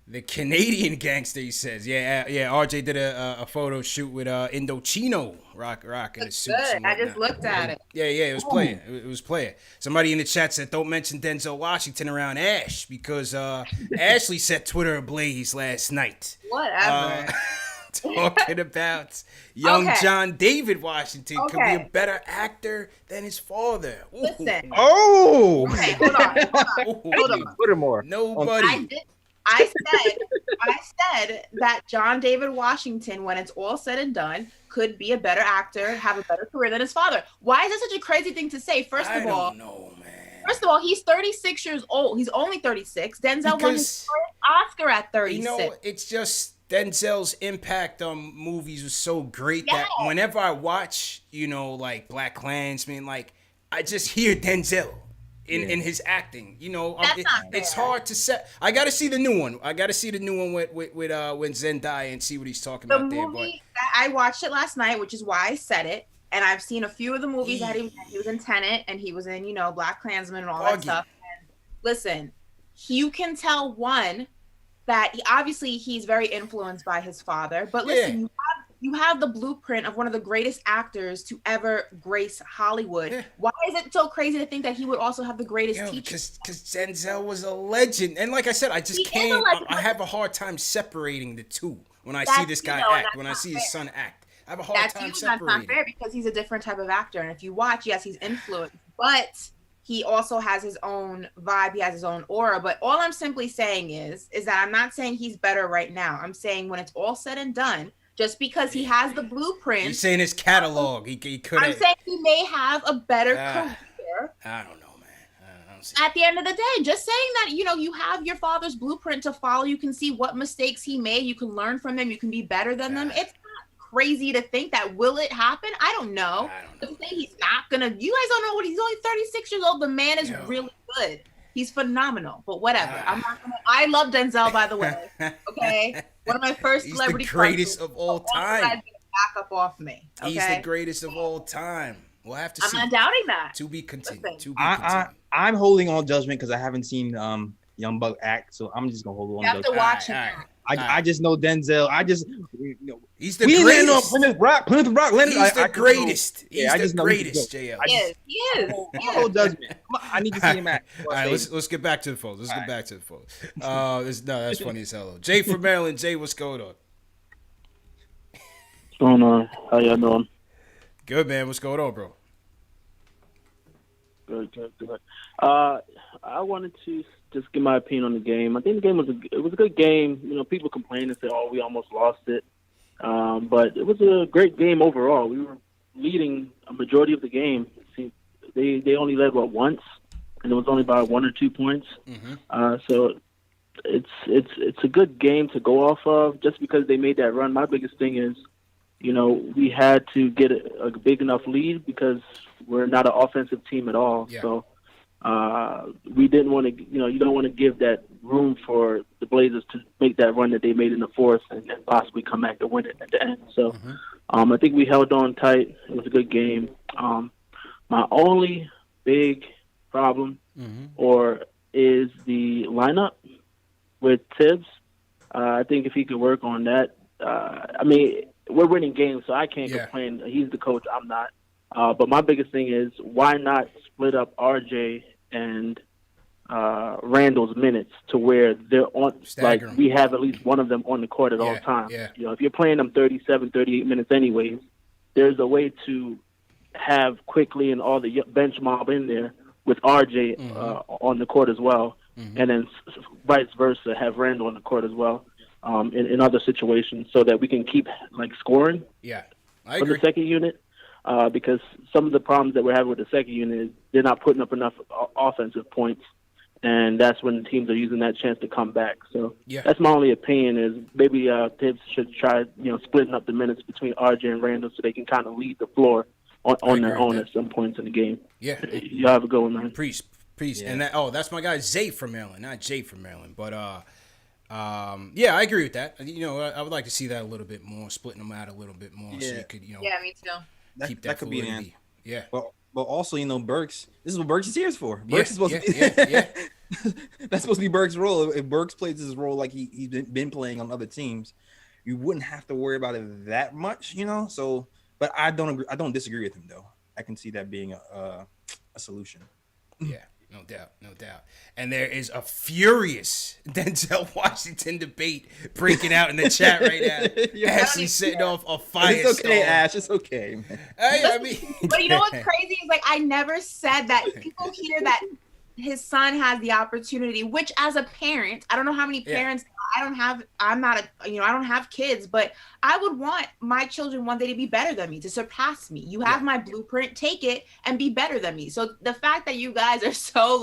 The Canadian gangster, he says. Yeah. RJ did a photo shoot with Indochino rocking his suits. Good. I just looked at it. Yeah, it was playing. It was playing. Somebody in the chat said, don't mention Denzel Washington around Ash because Ashley set Twitter ablaze last night. Whatever. Talking about young John David Washington could be a better actor than his father. Ooh. Listen. Oh. Okay, hold on. Furthermore, nobody. I said that John David Washington, when it's all said and done, could be a better actor, have a better career than his father. Why is that such a crazy thing to say? First of all, First of all, he's 36 years old. He's only 36. Denzel won his first Oscar at 36. You know, it's just Denzel's impact on movies was so great that whenever I watch, like Black Klansman, like I just hear Denzel in his acting. It's hard to set. I got to see the new one. with Zendaya and see what he's talking about there. But I watched it last night, which is why I said it. And I've seen a few of the movies that he was in Tenet and he was in, Black Klansman and all that stuff. And listen, you can tell that obviously he's very influenced by his father, but listen, you have the blueprint of one of the greatest actors to ever grace Hollywood. Yeah. Why is it so crazy to think that he would also have the greatest teacher? Because Denzel was a legend. And like I said, I just can't, I have a hard time separating the two when I see this guy act, when I see his son act. I have a hard time separating. That's not fair because he's a different type of actor. And if you watch, yes, he's influenced, but he also has his own vibe. He has his own aura. But all I'm simply saying is that I'm not saying he's better right now. I'm saying when it's all said and done, just because he has the blueprint. You're saying his catalog. He could. I'm saying he may have a better career. I don't know, man. At the end of the day, just saying that, you have your father's blueprint to follow. You can see what mistakes he made. You can learn from them. You can be better than them. It's crazy to think that. Will it happen? I don't know. To say he's not gonna, you guys don't know what he's only 36 years old. The man is really good. He's phenomenal, but whatever. I'm not gonna. I love Denzel, by the way. Okay, one of my first celebrity. He's the greatest of all time. Back up off me. Okay? He's the greatest of all time. We'll have to see. I'm not doubting that. To be continued. Listen, I'm holding on judgment because I haven't seen Young Buck act, so I'm just gonna hold on. You have to watch him. I just know Denzel. He's the greatest. Plymouth Rock. He's the greatest. He's the greatest, JL. He is. Whole judgment. I need to see him act. All right, let's get back to the phones. That's funny as hell. Jay from Maryland. Jay, what's going on? What's going on? How y'all doing? Good, man. What's going on, bro? Good. I wanted to just give my opinion on the game. I think the game was a good game. People complain and say, "Oh, we almost lost it," but it was a great game overall. We were leading a majority of the game. See, they only led once, and it was only by 1 or 2 points. Mm-hmm. So it's a good game to go off of. Just because they made that run, my biggest thing is, we had to get a big enough lead because we're not an offensive team at all. Yeah. So. We didn't want to, you don't want to give that room for the Blazers to make that run that they made in the fourth and possibly come back to win it at the end. So I think we held on tight. It was a good game. My only big problem is the lineup with Tibbs. I think if he could work on that, we're winning games, so I can't complain. He's the coach. I'm not. But my biggest thing is why not split up RJ and Randall's minutes to where they're on, we have at least one of them on the court at all times. Yeah. If you're playing them 37, 38 minutes anyways, there's a way to have Quickly and all the bench mob in there with RJ on the court as well, and then vice versa, have Randall on the court as well in other situations so that we can keep scoring for the second unit. Because some of the problems that we're having with the second unit is they're not putting up enough offensive points, and that's when teams are using that chance to come back. So that's my only opinion is maybe Tibbs should try, splitting up the minutes between RJ and Randall so they can kind of lead the floor on their own at some points in the game. Yeah. Y'all have a good one, man. Peace. Yeah. And that's my guy Zay from Maryland, not Jay from Maryland. But I agree with that. I would like to see that a little bit more, splitting them out a little bit more, so you could, Yeah, me too. keep that could be an fluidity. answer. Yeah. But also, Burks. This is what Burks is here for. Burks is supposed to be. That's supposed to be Burks' role. If Burks plays his role like he's been playing on other teams, you wouldn't have to worry about it that much, So, but I don't agree. I don't disagree with him though. I can see that being a solution. Yeah. No doubt. And there is a furious Denzel Washington debate breaking out in the chat right now. Ashley setting off a firestorm. It's okay, Ash. It's okay, man. But you know what's crazy is I never said that. People hear that his son has the opportunity, which as a parent, I don't know how many parents. I don't have kids, but I would want my children one day to be better than me, to surpass me. You have my blueprint, take it and be better than me. So the fact that you guys are so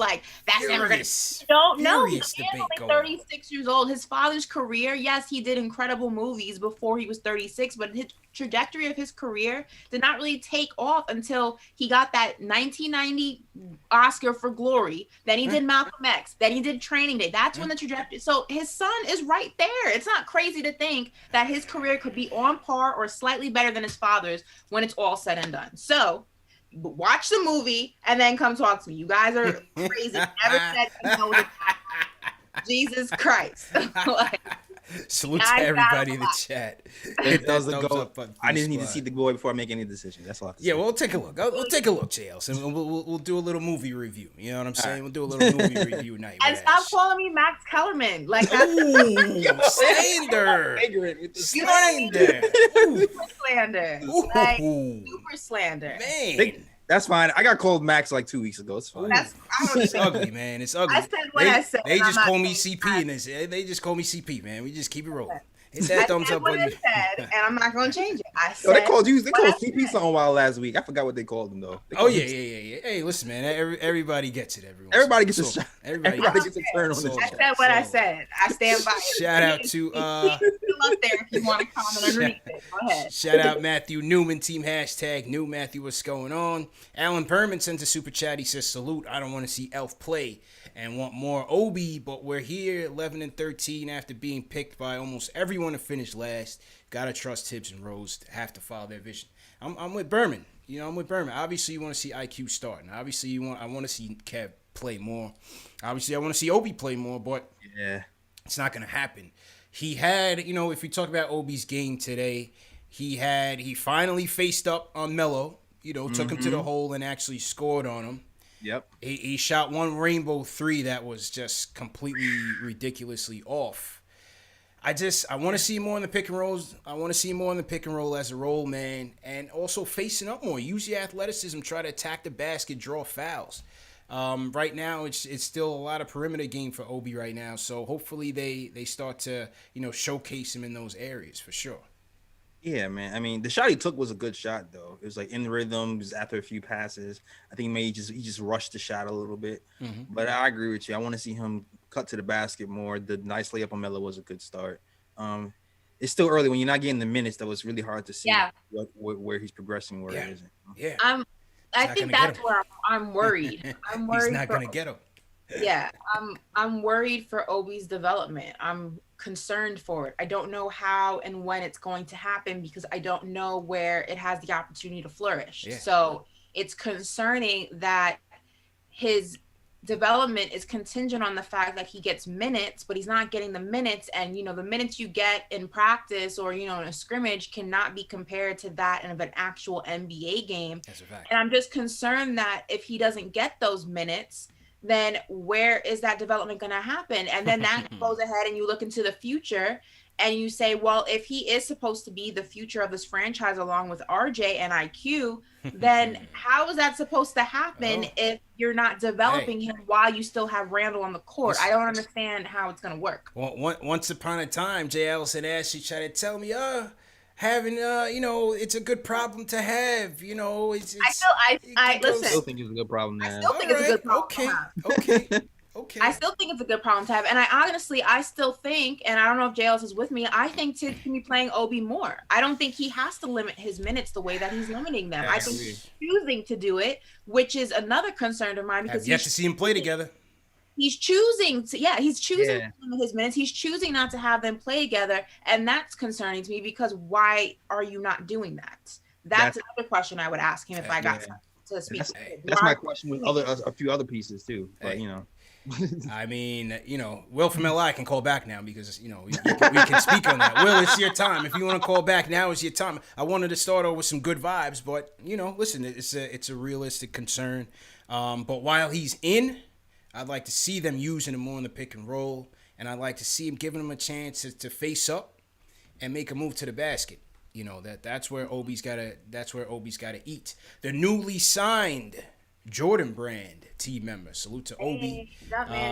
that's never gonna, don't know. He's only 36 years old. His father's career, yes, he did incredible movies before he was 36, but his trajectory of his career did not really take off until he got that 1990 Oscar for Glory. Then he did Malcolm X. Then he did Training Day. That's when the trajectory. So his son is right there. It's not crazy to think that his career could be on par or slightly better than his father's when it's all said and done. So watch the movie and then come talk to me. You guys are crazy. Never said Jesus Christ. Salute to everybody in the chat. It doesn't go. I just need to see the boy before I make any decisions. That's all I have to say. Yeah, we'll take a look. We'll take a look, JLs, and we'll do a little movie review. You know what I'm saying? We'll do a little movie review night. And stop calling me Max Kellerman. That's slander. You know what I mean? Super slander. Super slander. Man. That's fine. I got called Max like 2 weeks ago. It's fine. It's ugly, man. It's ugly. I said what I said. They just call me CP in this. They just call me CP, man. We just keep it rolling. Hit that thumbs up button. I said, and I'm not gonna change it. I said. They called CP something a while last week. I forgot what they called him though. Yeah. Hey, listen, man. Everybody gets it. Everybody gets a shot. Everybody gets a turn on the I said what I said. I stand by it. Shout out to still up there if you want to comment underneath it. Go ahead. Shout out Matthew Newman, team hashtag new Matthew. What's going on? Alan Perman sent a super chat. He says, salute. I don't want to see Elf play and want more Obi, but we're here 11-13 after being picked by almost everyone to finish last. Gotta trust Tibbs and Rose to have to follow their vision. I'm with Berman. I'm with Berman. Obviously, you want to see IQ start. And obviously, I want to see Kev play more. Obviously, I want to see Obi play more, but it's not gonna happen. He had, if you talk about Obi's game today, he finally faced up on Melo. Took him to the hole and actually scored on him. Yep. He shot one rainbow three that was just completely ridiculously off. I want to see more in the pick and rolls. I want to see more in the pick and roll as a roll man, and also facing up more. Use your athleticism, try to attack the basket, draw fouls. Right now, it's still a lot of perimeter game for Obi right now. So hopefully they start to showcase him in those areas for sure. Yeah, man. I mean, the shot he took was a good shot, though. It was like in rhythm. It was after a few passes. I think maybe he just rushed the shot a little bit. Mm-hmm. But I agree with you. I want to see him cut to the basket more. The nice layup on Melo was a good start. It's still early when you're not getting the minutes. That was really hard to see where he's progressing, where he isn't. Yeah. I think that's where I'm worried. I'm worried. He's not gonna get him. Yeah, I'm worried for Obi's development. I'm concerned for it. I don't know how and when it's going to happen because I don't know where it has the opportunity to flourish. Yeah. So it's concerning that his development is contingent on the fact that he gets minutes, but he's not getting the minutes. And, the minutes you get in practice or, in a scrimmage cannot be compared to that of an actual NBA game. That's a fact. And I'm just concerned that if he doesn't get those minutes, then where is that development going to happen? And then that goes ahead and you look into the future and you say, well, if he is supposed to be the future of this franchise along with RJ and IQ, then how is that supposed to happen if you're not developing him while you still have Randall on the court? I don't understand how it's going to work. Well, once upon a time, Jay Ellis and Ashley tried to tell me, having it's a good problem to have. I still think it's a good problem to have. I still think it's a good problem. Okay. I still think it's a good problem to have. And I still think, and I don't know if JLS is with me, I think Tibbs can be playing Obi more. I don't think he has to limit his minutes the way that he's limiting them. I think he's choosing to do it, which is another concern of mine because I've yet to see him play together. He's choosing to limit his minutes. He's choosing not to have them play together. And that's concerning to me because why are you not doing that? That's another question I would ask him if I got to speak. That's my question with a few other pieces too. You know. I mean, you know, Will from LI can call back now because, you know, we can speak on that. Will, it's your time. If you want to call back, now is your time. I wanted to start off with some good vibes, but, you know, listen, it's a realistic concern. But while he's in, I'd like to see them using him more in the pick and roll, and I'd like to see him giving him a chance to face up and make a move to the basket. You know, that's where Obi's gotta eat. The newly signed Jordan Brand team member. Salute to Obi.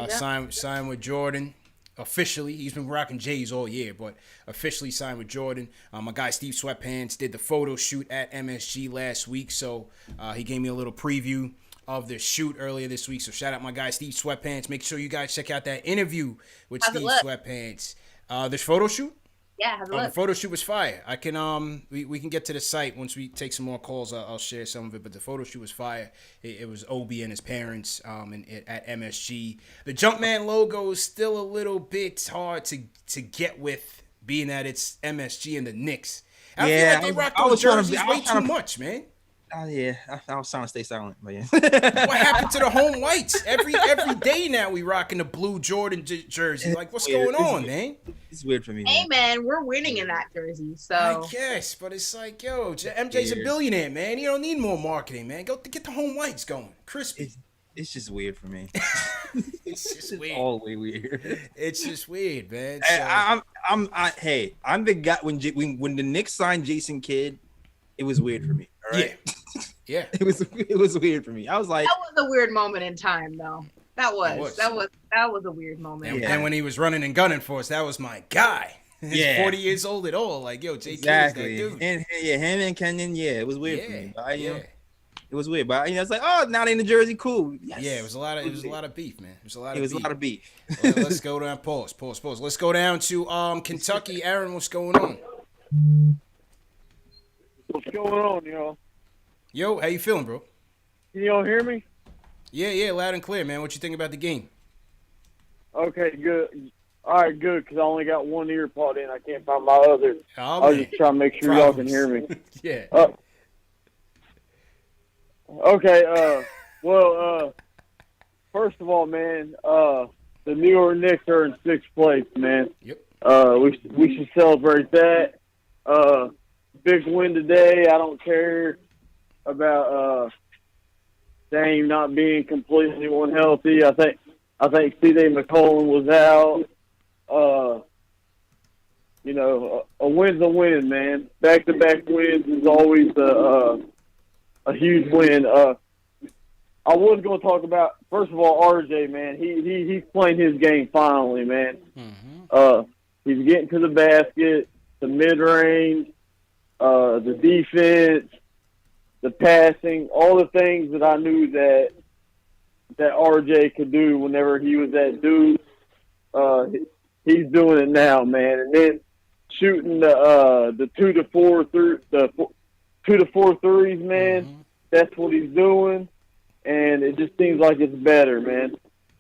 Signed with Jordan. Officially, he's been rocking J's all year, but officially signed with Jordan. My guy Steve Sweatpants did the photo shoot at MSG last week, so he gave me a little preview of the shoot earlier this week. So shout out my guy Steve Sweatpants. Make sure you guys check out that interview with Steve Sweatpants. This photo shoot? Yeah, the photo shoot was fire. I can we can get to the site once we take some more calls. I'll share some of it, but the photo shoot was fire. It was Obi and his parents at MSG. The Jumpman logo is still a little bit hard to get with, being that it's MSG and the Knicks. I feel like they rock those jerseys way too much, man. Oh yeah, I was trying to stay silent, but yeah. What happened to the home whites? Every day now we rocking the blue Jordan jersey. Like, what's going on, man? It's weird for me. Hey, man, we're winning in that jersey, so. I guess, but it's like, yo, MJ's a billionaire, man. You don't need more marketing, man. Go get the home whites going, crispy. It's just weird for me. It's just weird. All the way weird. It's just weird, man. So, I'm the guy when the Knicks signed Jason Kidd, it was weird for me. All right. Yeah. It was weird for me. I was like, that was a weird moment in time, though. That was a weird moment. And when he was running and gunning for us, that was my guy. He's 40 years old at all. Like, yo, JK is that dude. And him and Kenyon, it was weird for me. But it was weird. But it's like, oh, now they in the jersey, cool. Yes. Yeah, it was a lot of beef, man. It was a lot of beef. Well, let's go down. Pause. Let's go down to Kentucky. Aaron, what's going on? What's going on, y'all? Yo, how you feeling, bro? Can y'all hear me? Yeah, loud and clear, man. What you think about the game? Okay, good. All right, good, because I only got one ear pod in. I can't find my other. I was just trying to make sure y'all can hear me. Yeah. Okay, first of all, man, the New York Knicks are in 6th place, man. Yep. We should celebrate that. Big win today. I don't care about Dame not being completely unhealthy. I think C.J. McCollum was out. A win's a win, man. Back-to-back wins is always a huge win. I was going to talk about, first of all, RJ, man. He's playing his game finally, man. Mm-hmm. He's getting to the basket, the mid-range, the defense, the passing, all the things that I knew that RJ could do whenever he was at Duke. He's doing it now, man. And then shooting the 2 to 4 threes, man. Mm-hmm. That's what he's doing, and it just seems like it's better, man.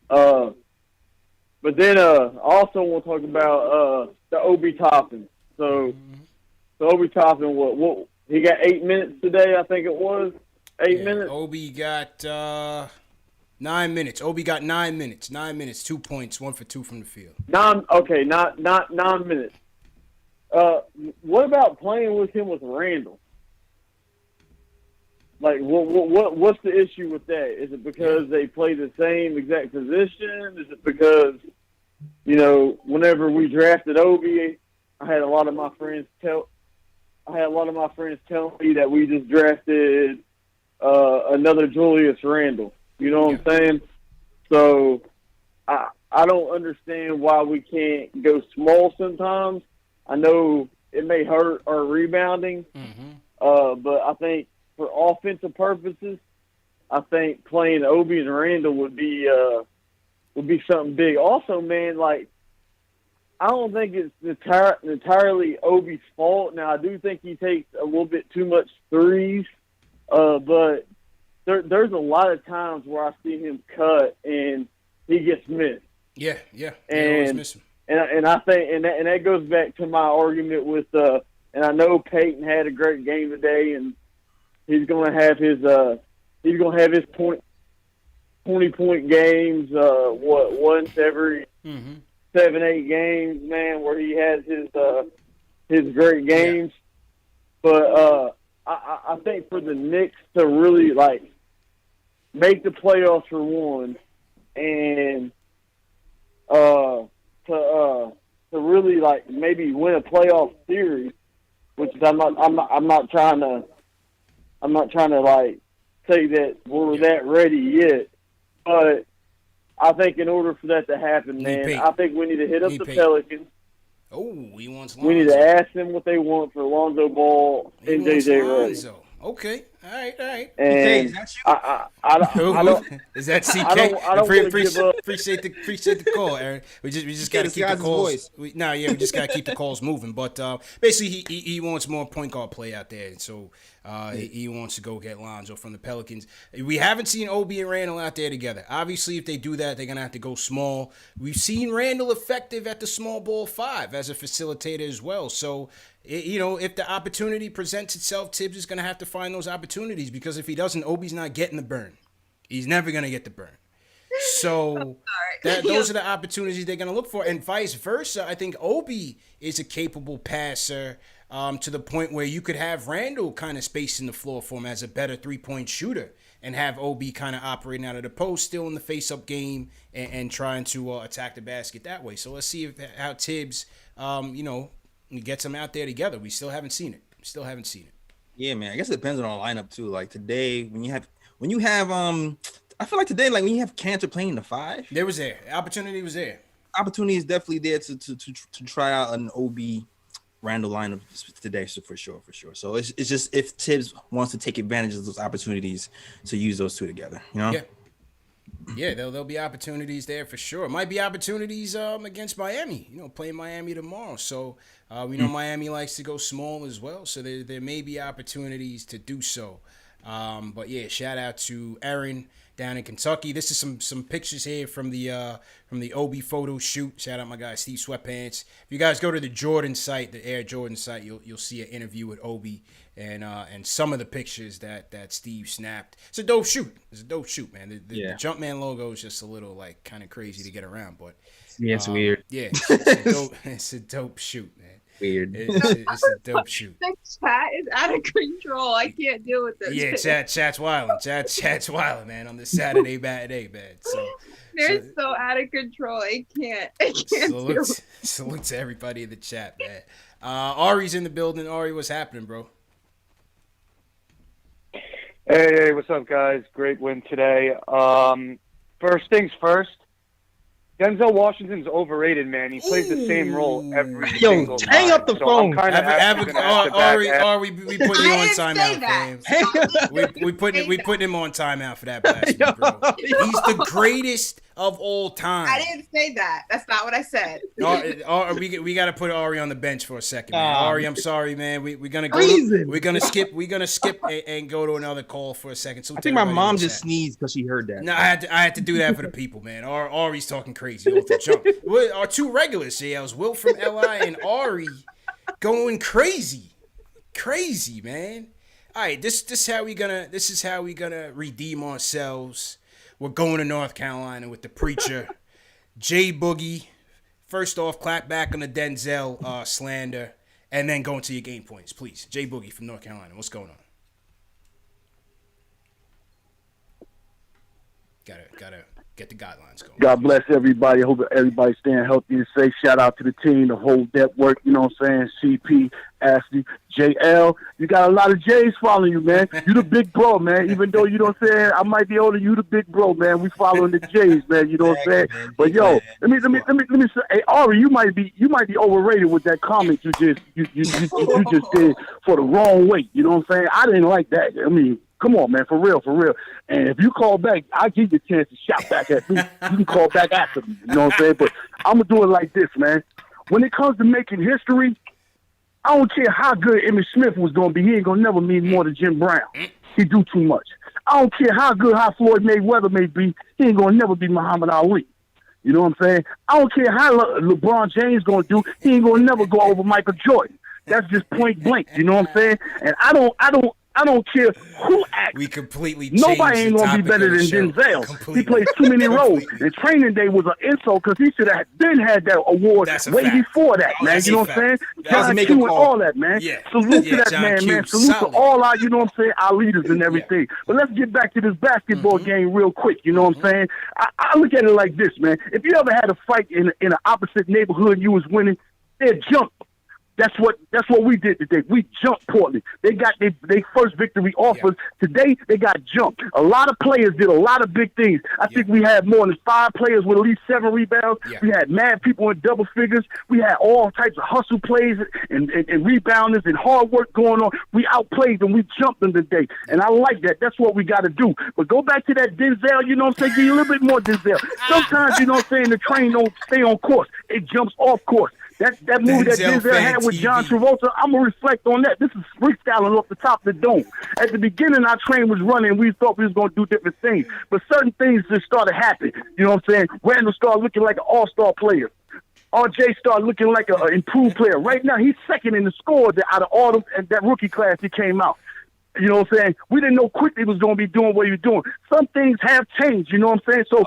But then I also want to talk about the Obi Toppin. So Obi Toppin, what he got 8 minutes today, I think it was. 8 minutes. Obi got 9 minutes. Obi got 9 minutes. 9 minutes, 2 points, 1 for 2 from the field. Not 9 minutes. What about playing with him with Randall? Like, what's the issue with that? Is it because they play the same exact position? Is it because, whenever we drafted Obi, I had a lot of my friends tell me that we just drafted another Julius Randle. You know what I'm saying? So I don't understand why we can't go small sometimes. I know it may hurt our rebounding, but I think for offensive purposes, I think playing Obi and Randall would be would be something big. Also, man, like, I don't think it's entirely Obi's fault. Now, I do think he takes a little bit too much threes, but there's a lot of times where I see him cut and he gets missed. Yeah. And I think and that goes back to my argument with and I know Peyton had a great game today, and he's gonna have his 20-point games once every 7-8 games, man, where he has his great games. Yeah. But I think for the Knicks to really like make the playoffs for one, and to really like maybe win a playoff series, which is I'm not trying to like say that we're that ready yet, but I think in order for that to happen, man, I think we need to hit up the Pelicans. Oh, he wants Lonzo. We need to ask them what they want for Lonzo Ball and JJ Redick. Okay, all right. And I don't. Is that CK? I don't appreciate the call, Aaron. We just got to keep the calls. We just got to keep the calls moving. But basically, he wants more point guard play out there, and so he wants to go get Lonzo from the Pelicans. We haven't seen Obi and Randall out there together. Obviously, if they do that, they're gonna have to go small. We've seen Randall effective at the small ball 5 as a facilitator as well. So. If the opportunity presents itself, Tibbs is going to have to find those opportunities, because if he doesn't, Obi's not getting the burn. He's never going to get the burn. So those are the opportunities they're going to look for, and vice versa. I think Obi is a capable passer to the point where you could have Randall kind of spacing the floor for him as a better three-point shooter, and have Obi kind of operating out of the post, still in the face-up game, and trying to attack the basket that way. So let's see how Tibbs, we get some out there together. We still haven't seen it. Yeah, man. I guess it depends on our lineup too. Like today, when you have, I feel like today, like when you have Cantor playing the 5, opportunity was there. Opportunity is definitely there to try out an OB Randall lineup today, so for sure. So it's just if Tibbs wants to take advantage of those opportunities to use those two together, Yeah. Yeah, there'll be opportunities there for sure. Might be opportunities against Miami, playing Miami tomorrow. So we know Miami likes to go small as well. So there may be opportunities to do so. But yeah, shout out to Aaron down in Kentucky. This is some pictures here from the Obi photo shoot. Shout out my guy Steve Sweatpants. If you guys go to the Jordan site, the Air Jordan site, you'll see an interview with Obi and some of the pictures that Steve snapped. It's a dope shoot. Man. The Jumpman logo is just a little like kind of crazy to get around, but yeah, it's weird. Yeah, it's a dope shoot, man. Weird. It's a dope shoot. The chat is out of control. I can't deal with this. Yeah, chat's wilding. Chat's wilding, man, on this Saturday day, man. They're so out of control. I can't salute to everybody in the chat, man. Ari's in the building. Ari, what's happening, bro? Hey, what's up, guys? Great win today. First things first, Denzel Washington's overrated, man. He plays the same role every single time. Hang up the phone. Ari, we put you on timeout, fam. We put him on timeout for that blasphemy, bro. He's the greatest of all time. I didn't say that. That's not what I said. We got to put Ari on the bench for a second, man. Ari, I'm sorry, man. We're gonna skip and go to another call for a second. So I think my mom just sneezed because she heard that. No, I had to do that for the people, man. Ari's talking crazy off the jump. Our two regulars, JLs, Will from LI and Ari, going crazy, man. All right, this is how we gonna redeem ourselves. We're going to North Carolina with the preacher, J Boogie. First off, clap back on the Denzel slander, and then go into your game points, please. J Boogie from North Carolina. What's going on? Gotta get the guidelines going. God bless everybody. I hope everybody's staying healthy and safe. Shout out to the team, the whole network. You know what I'm saying? CP, Ashley, JL. You got a lot of J's following you, man. You the big bro, man. Even though you know what I'm saying, I might be older, you the big bro, man. We following the J's, man. You know what I'm saying? But yo, let me say, hey Ari, you might be overrated with that comment you just did for the wrong weight. You know what I'm saying? I didn't like that. I mean, Come on, man, for real. And if you call back, I'll give you a chance to shout back at me. You can call back after me. You know what I'm saying? But I'm going to do it like this, man. When it comes to making history, I don't care how good Emmitt Smith was going to be. He ain't going to never mean more than Jim Brown. He do too much. I don't care how Floyd Mayweather may be. He ain't going to never be Muhammad Ali. You know what I'm saying? I don't care how LeBron James going to do. He ain't going to never go over Michael Jordan. That's just point blank. You know what I'm saying? And I don't care who acts. We completely nobody ain't gonna be better than Denzel. Completely. He plays too many roles. And Training Day was an insult because he should have been had that award way before that, man. You know what I'm saying? John Q and all that, man. Yeah. Salute to that man, man. Salute to all our, you know what I'm saying, our leaders and everything. But let's get back to this basketball game real quick. You know what I'm saying? I look at it like this, man. If you ever had a fight in an opposite neighborhood and you was winning, they'd jump. That's what we did today. We jumped Portland. They got their first victory off us. Today, they got jumped. A lot of players did a lot of big things. I think we had more than 5 players with at least 7 rebounds. We had mad people in double figures. We had all types of hustle plays and rebounders and hard work going on. We outplayed them. We jumped them today. And I like that. That's what we got to do. But go back to that Denzel, you know what I'm saying? Give you a little bit more Denzel. Sometimes, you know what I'm saying, the train don't stay on course. It jumps off course. That movie that Denzel had with John Travolta, I'm going to reflect on that. This is freestyling off the top of the dome. At the beginning, our train was running. We thought we was going to do different things. But certain things just started happening. You know what I'm saying? Randall started looking like an all-star player. RJ started looking like an improved player. Right now, he's second in the scores out of all that rookie class that came out. You know what I'm saying? We didn't know quickly was going to be doing what he was doing. Some things have changed, you know what I'm saying? So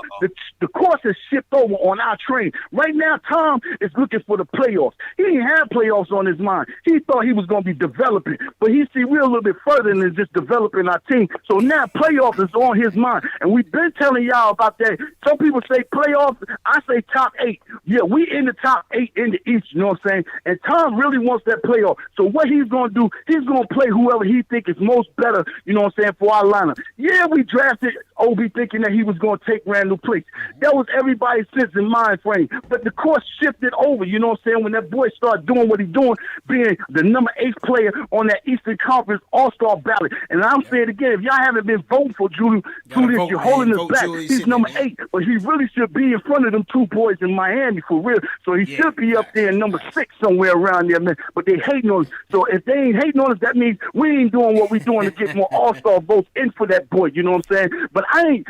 the course has shifted over on our train. Right now, Tom is looking for the playoffs. He didn't have playoffs on his mind. He thought he was going to be developing, but he see we're a little bit further than just developing our team. So now playoffs is on his mind, and we've been telling y'all about that. Some people say playoffs. I say top 8. Yeah, we in the top 8 in the East, you know what I'm saying? And Tom really wants that playoff. So what he's going to do, he's going to play whoever he think is most better, you know what I'm saying, for our lineup. Yeah, we drafted Obi thinking that he was going to take Randall place. That was everybody's sense and mind frame. But the course shifted over, you know what I'm saying, when that boy started doing what he's doing, being the number 8 player on that Eastern Conference All-Star ballot. And I'm saying again, if y'all haven't been voting for Julius, you're holding us back. He's number 8, but he really should be in front of them 2 boys in Miami for real. So he should be up there in number 6 somewhere around there, man. But they hating on us. So if they ain't hating on us, that means we ain't doing what we doing to get more All-Star votes in for that boy, you know what I'm saying? But I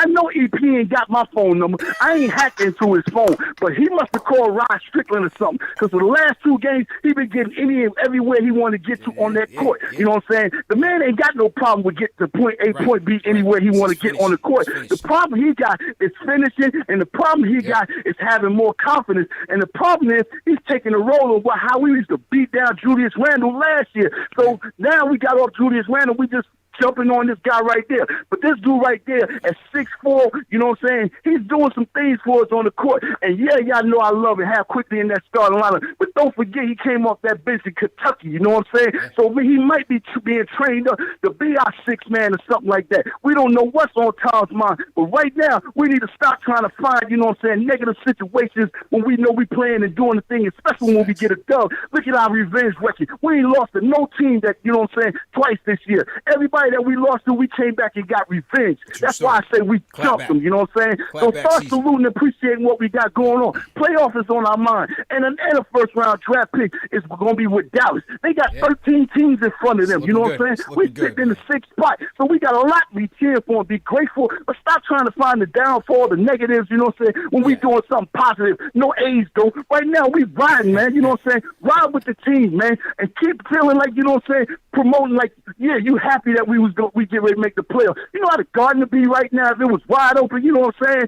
know EP ain't got my phone number. I ain't hacked into his phone, but he must have called Rod Strickland or something, because for the last 2 games, he been getting any and everywhere he wanted to get to on that court. You know what I'm saying? The man ain't got no problem with getting to point A, point B, anywhere he want to get on the court. The problem he got is finishing, and the problem he got is having more confidence, and the problem is he's taking the role of how we used to beat down Julius Randle last year. So now we got off Julius Randle, we just jumping on this guy right there. But this dude right there at 6'4", you know what I'm saying? He's doing some things for us on the court. And yeah, y'all know I love it, how quickly in that starting lineup. But don't forget, he came off that bench in Kentucky, you know what I'm saying? So he might be being trained up to be our 6th man or something like that. We don't know what's on Tom's mind. But right now, we need to stop trying to find, you know what I'm saying, negative situations when we know we playing and doing the thing, especially when we get a dub. Look at our revenge record. We ain't lost to no team that, you know what I'm saying, twice this year. Everybody that we lost to, we came back and got revenge. That's why I say we jumped them, you know what I'm saying? So start saluting and appreciating what we got going on. Playoff is on our mind. And a first-round draft pick is going to be with Dallas. They got 13 teams in front of them, you know what I'm saying? We sit in the 6th spot. So we got a lot to be cheering for and be grateful, but stop trying to find the downfall, the negatives, you know what I'm saying, when we doing something positive. No A's, though. Right now, we riding, man, you know what I'm saying? Ride with the team, man, and keep feeling like, you know what I'm saying, promoting like, yeah, you happy that we get ready to make the playoffs. You know how the Garden would be right now if it was wide open, you know what I'm saying,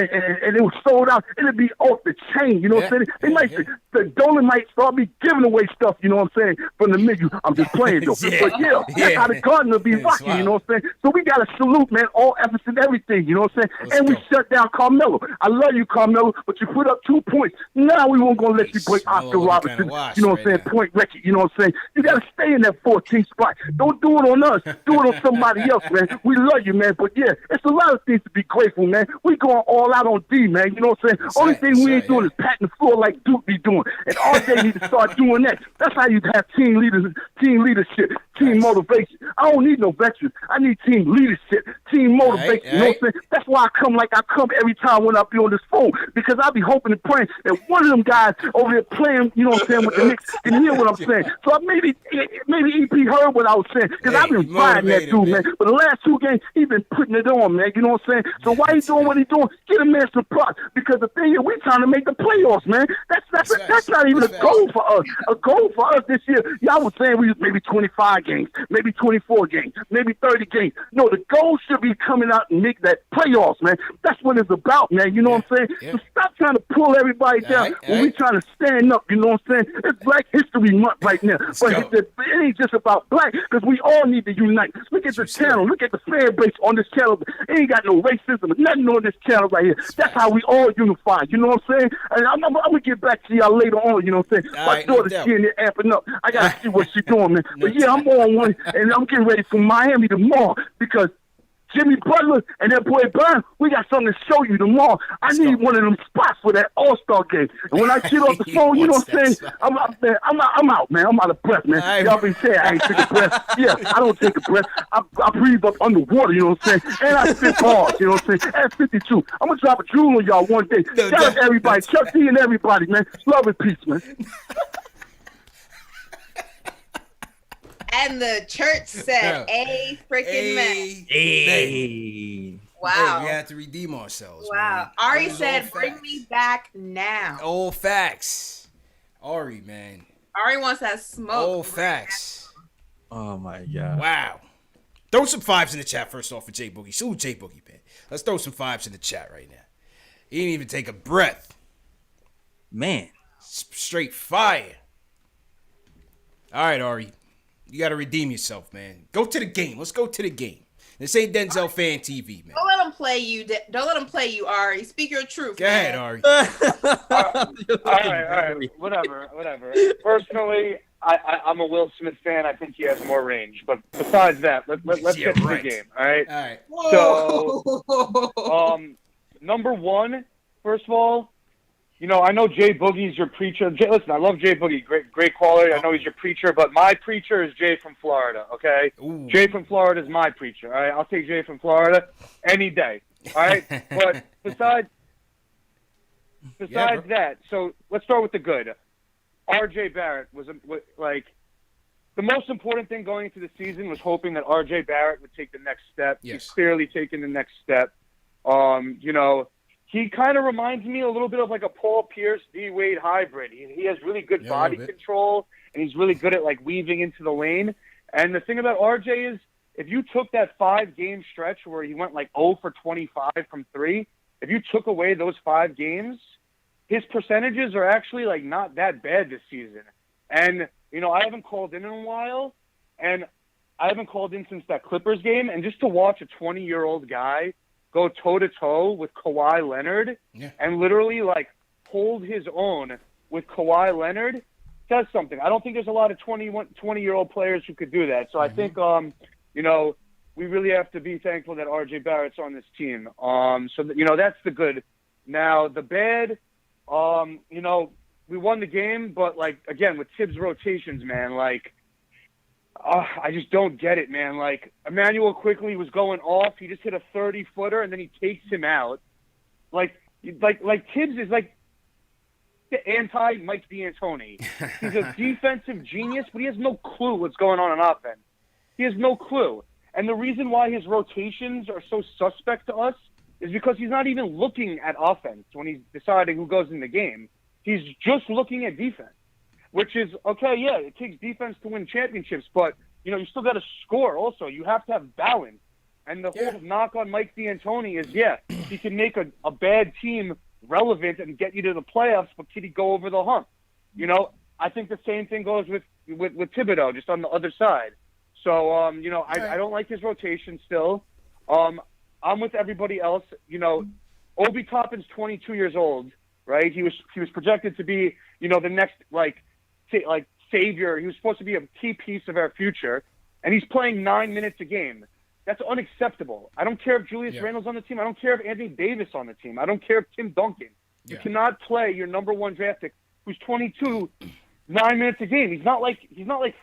and it was sold out, it'd be off the chain, you know what I'm saying? They might, the Dolan might start me giving away stuff, you know what I'm saying, from the menu. I'm just playing, though. But yeah, that's how the Garden would be rocking, you know what I'm saying? So we got to salute, man, all efforts and everything, you know what I'm saying? And we shut down Carmelo. I love you, Carmelo, but you put up 2 points. Now we won't going to let you break Oscar Robertson, you know what I'm saying, point record, you know what I'm saying? You got to stay in that 14th spot. Don't do it on us. Do it on somebody else, man. We love you, man. But yeah, it's a lot of things to be grateful, man. We going all out on D, man. You know what I'm saying? Only thing we ain't doing is patting the floor like Duke be doing. And RJ need to start doing that. That's how you have team leadership. Team motivation. I don't need no veterans. I need team leadership, team motivation. You know what I'm saying? That's why I come like I come every time when I be on this phone, because I be hoping and praying that one of them guys over there playing, you know what I'm saying, with the Knicks can hear what I'm saying. So maybe EP heard what I was saying, because I've been fighting that dude, man. But the last 2 games, he been putting it on, man. You know what I'm saying? So why he doing what he doing? Get a man some props, because the thing is, we trying to make the playoffs, man. That's not even a goal for us. A goal for us this year, y'all was saying we was maybe 25 games, maybe 24 games, maybe 30 games. No, the goal should be coming out and make that playoffs, man. That's what it's about, man. You know what I'm saying? So stop trying to pull everybody down when we trying to stand up. You know what I'm saying? It's Black History Month right now, but it ain't just about black, because we all need to unite. Look at the channel. Look at the fan base on this channel. It ain't got no racism, nothing on this channel right here. That's how we all unify. You know what I'm saying? And I'm gonna get back to y'all later on. You know what I'm saying? My daughter's in there amping up. I gotta see what she's doing, man. But yeah, I'm on one, and I'm getting ready for Miami tomorrow, because Jimmy Butler and that boy Burn, we got something to show you tomorrow. I need one of them spots for that All-Star game. And when I get off the phone, you know what I'm saying? I'm out, man. I'm out of breath, man. Y'all been saying I ain't take a breath. Yeah, I don't take a breath. I breathe up underwater, you know what I'm saying? And I spit bars, you know what I'm saying? At 52. I'm going to drop a jewel on y'all one day. Shout out to everybody. Chuck D and everybody, man. Love and peace, man. And the church said, "A freaking man." Wow. Hey, we had to redeem ourselves. Wow. Man. Ari said, "Bring me back now." Old facts. Ari, man. Ari wants that smoke. Old facts. Oh my God. Wow. Throw some 5s in the chat first off for J Boogie. Salute J Boogie, man. Let's throw some 5s in the chat right now. He didn't even take a breath. Man. Straight fire. All right, Ari. You got to redeem yourself, man. Go to the game. Let's go to the game. This ain't Denzel Fan TV, man. Don't let him play you. Don't let him play you, Ari. Speak your truth. Go ahead, Ari. All right. Whatever. Personally, I'm a Will Smith fan. I think he has more range. But besides that, let's get to the game. All right. So, number one, first of all, you know, I know Jay Boogie's your preacher. Listen, I love Jay Boogie. Great quality. I know he's your preacher, but my preacher is Jay from Florida, okay? Ooh. Jay from Florida is my preacher, all right? I'll take Jay from Florida any day, all right? But besides that, so let's start with the good. R.J. Barrett was, like, the most important thing going into the season was hoping that R.J. Barrett would take the next step. Yes. He's clearly taken the next step. You know, he kind of reminds me a little bit of like a Paul Pierce, D. Wade hybrid. He has really good body control, and he's really good at like weaving into the lane. And the thing about RJ is, if you took that 5-game stretch where he went like 0 for 25 from 3, if you took away those 5 games, his percentages are actually like not that bad this season. And, you know, I haven't called in a while, and I haven't called in since that Clippers game. And just to watch a 20-year-old guy go toe-to-toe with Kawhi Leonard and literally, like, hold his own with Kawhi Leonard says something. I don't think there's a lot of 20-year-old players who could do that. So I think, you know, we really have to be thankful that R.J. Barrett's on this team. You know, that's the good. Now, the bad, you know, we won the game, but, like, again, with Tibbs' rotations, man, like, I just don't get it, man. Like, Emmanuel quickly was going off. He just hit a 30-footer, and then he takes him out. Like Tibbs is like the anti-Mike D'Antoni. He's a defensive genius, but he has no clue what's going on offense. He has no clue. And the reason why his rotations are so suspect to us is because he's not even looking at offense when he's deciding who goes in the game. He's just looking at defense. Which is, okay, yeah, it takes defense to win championships, but, you know, you still got to score also. You have to have balance. And the whole knock on Mike D'Antoni is, he can make a bad team relevant and get you to the playoffs, but can he go over the hump? You know, I think the same thing goes with Thibodeau, just on the other side. So, you know, I don't like his rotation still. I'm with everybody else. You know, Obi Toppin's 22 years old, right? He was projected to be, you know, the next, like savior. He was supposed to be a key piece of our future, and he's playing 9 minutes a game. That's unacceptable. I don't care if Julius Randle's on the team. I don't care if Anthony Davis on the team. I don't care if Tim Duncan. You cannot play your number 1 draft pick, who's 22, 9 minutes a game. He's not like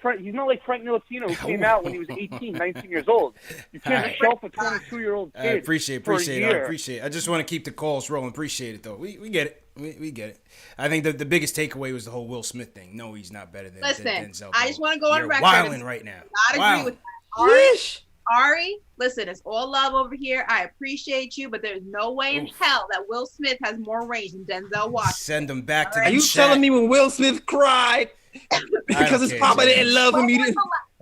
Frank Ntilikina, who came out when he was 18, 19 years old. You can't shelf a 22-year-old kid. I appreciate it. I just want to keep the calls rolling. Appreciate it though. We get it. We get it. I think the biggest takeaway was the whole Will Smith thing. No, he's not better than Denzel. I just want to go on record. Wilding right now. I agree with that. Ari, listen, it's all love over here. I appreciate you, but there's no way in hell that Will Smith has more range than Denzel Washington. Send him back to the Are you telling me when Will Smith cried because his papa didn't love him?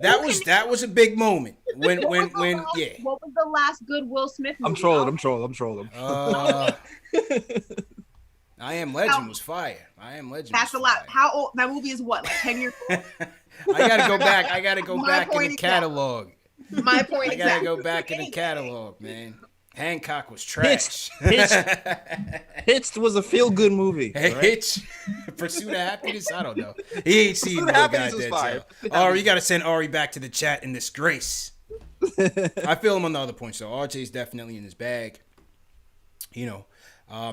That was a big moment. When What was the last good Will Smith movie? I'm trolling. I Am Legend was fire. I Am Legend. That's a lot. How old? That movie is what, like 10 years old? I gotta go back. I gotta go back in the catalog. My point. I gotta go back in the catalog, man. Hancock was trash. Hitched was a feel-good movie. Right? Hitch, Pursuit of Happiness. I don't know. He ain't seen no guy Denzel. Ari, you gotta send Ari back to the chat in disgrace. I feel him on the other points though. RJ's definitely in his bag. You know,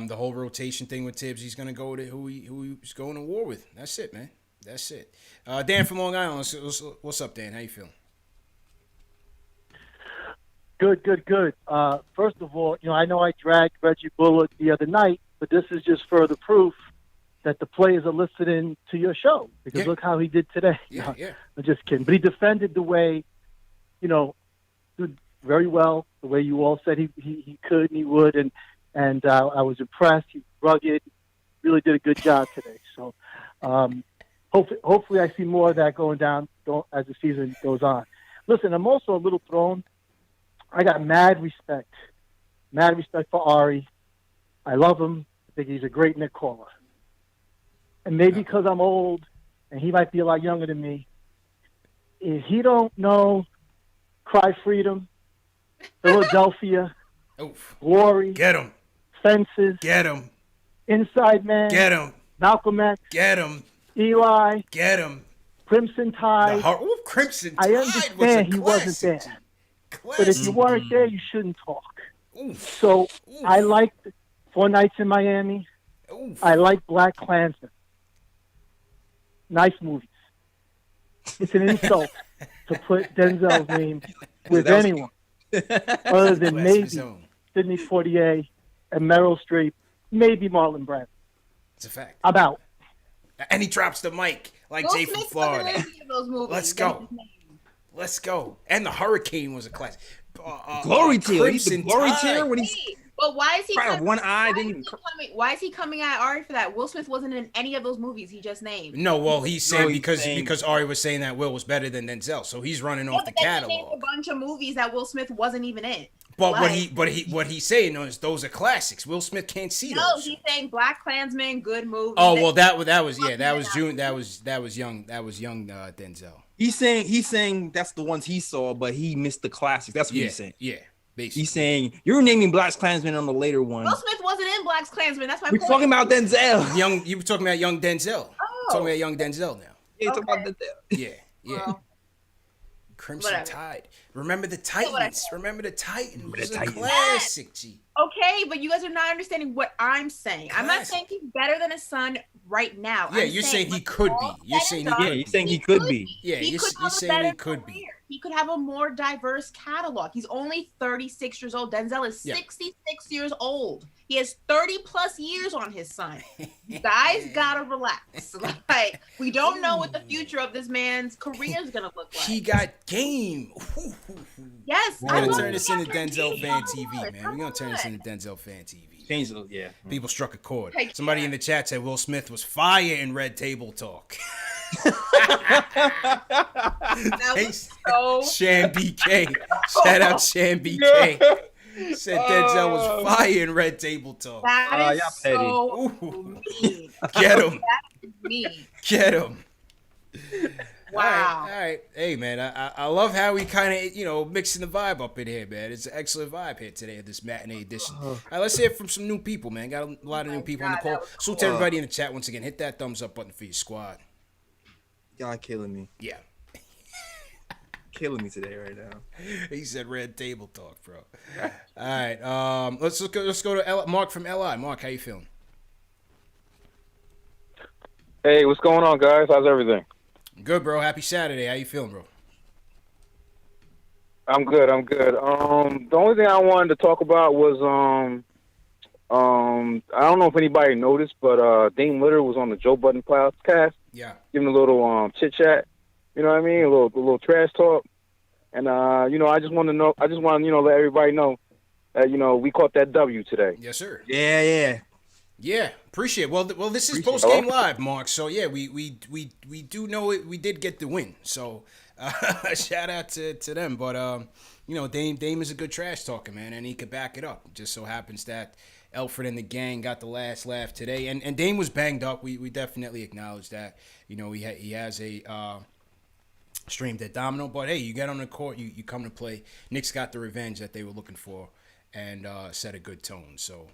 the whole rotation thing with Tibbs. He's gonna go to who he's going to war with. That's it, man. That's it. Dan from Long Island. What's up, Dan? How you feeling? Good. First of all, I know I dragged Reggie Bullock the other night, but this is just further proof that the players are listening to your show. Because look how he did today. Yeah. I'm just kidding. But he defended the way, did very well, the way you all said he could and he would. And I was impressed. He was rugged. Really did a good job today. So hopefully I see more of that going down as the season goes on. Listen, I'm also a little thrown. I got mad respect for Ari. I love him. I think he's a great Knick caller. And maybe because I'm old and he might be a lot younger than me, if he don't know Cry Freedom, Philadelphia, Glory, get him, Fences, get him, Inside Man, get him, Malcolm X, get him, Eli, get him, Crimson Tide. Crimson Tide. I understand he wasn't there. But if you weren't there, you shouldn't talk. So I liked 4 Nights in Miami. I like Black Klansman. Nice movies. It's an insult to put Denzel's name with anyone other than maybe Sidney Poitier and Meryl Streep, maybe Marlon Brando. It's a fact. I'm out. And he drops the mic like Jay from Florida. Let's go. And the Hurricane was a classic. Glory Tear when he's but why is he coming, one eye? Why is he coming at Ari for that? Will Smith wasn't in any of those movies he just named. No, well, he's saying because Ari was saying that Will was better than Denzel, so he's running off the catalog. He named a bunch of movies that Will Smith wasn't even in. But what he's saying is those are classics. Will Smith can't see those. No, he's saying Black Klansman, good movie. Oh well, that was June. That was young Denzel. He's saying that's the ones he saw, but he missed the classics. That's what he's saying. Yeah. Basically. He's saying you're naming Black Klansman on the later one. Will Smith wasn't in Black Klansman. That's my point. We're talking about Denzel. You were talking about young Denzel. Talking about young Denzel now. Yeah, talking about Denzel. Yeah. Well, Crimson Tide. Remember the Titans. Remember the Titans. It's a classic, G. Okay, but you guys are not understanding what I'm saying. I'm not saying he's better than his son right now. Yeah, you're saying he could be. You're saying he could be. Yeah, you're saying he could be. He could have a more diverse catalog. He's only 36 years old. Denzel is 66 years old. He has 30 plus years on his son. You guys gotta relax. Like, we don't know what the future of this man's career is gonna look like. He got game. Yes, we're gonna turn this into Denzel Fan TV, man. We're gonna turn this into Denzel Fan TV. Change it, yeah. People struck a chord. Somebody in the chat said Will Smith was fire in Red Table Talk. That was so Sham BK. Shout out Sham BK. Said Denzel was fire in Red Table Talk. That is so mean. Get him. That is mean. Get him. Wow. All right. Hey, man, I love how we kind of, mixing the vibe up in here, man. It's an excellent vibe here today at this matinee edition. All right, let's hear from some new people, man. Got a lot of new people on the call. Salute to everybody in the chat once again. Hit that thumbs up button for your squad. Y'all killing me. Yeah. Killing me today right now. He said Red Table Talk, bro. All right. Let's go to Mark from LI. Mark, how you feeling? Hey, what's going on, guys? How's everything? Good, bro. Happy Saturday. How you feeling, bro? I'm good. The only thing I wanted to talk about was I don't know if anybody noticed, but Dame Litter was on the Joe Budden podcast. Yeah. Giving a little chit chat. You know what I mean? A little trash talk. And I just want to let everybody know that we caught that W today. Yes, sir. Yeah. Appreciate it. Well, this is post game live, Mark. So yeah, we do know it. We did get the win. So shout out to them. But Dame is a good trash talker, man, and he could back it up. Just so happens that Alfred and the gang got the last laugh today, and Dame was banged up. We definitely acknowledge that. He has a streamed at Domino, but hey, you get on the court, you come to play. Knicks got the revenge that they were looking for, and set a good tone. So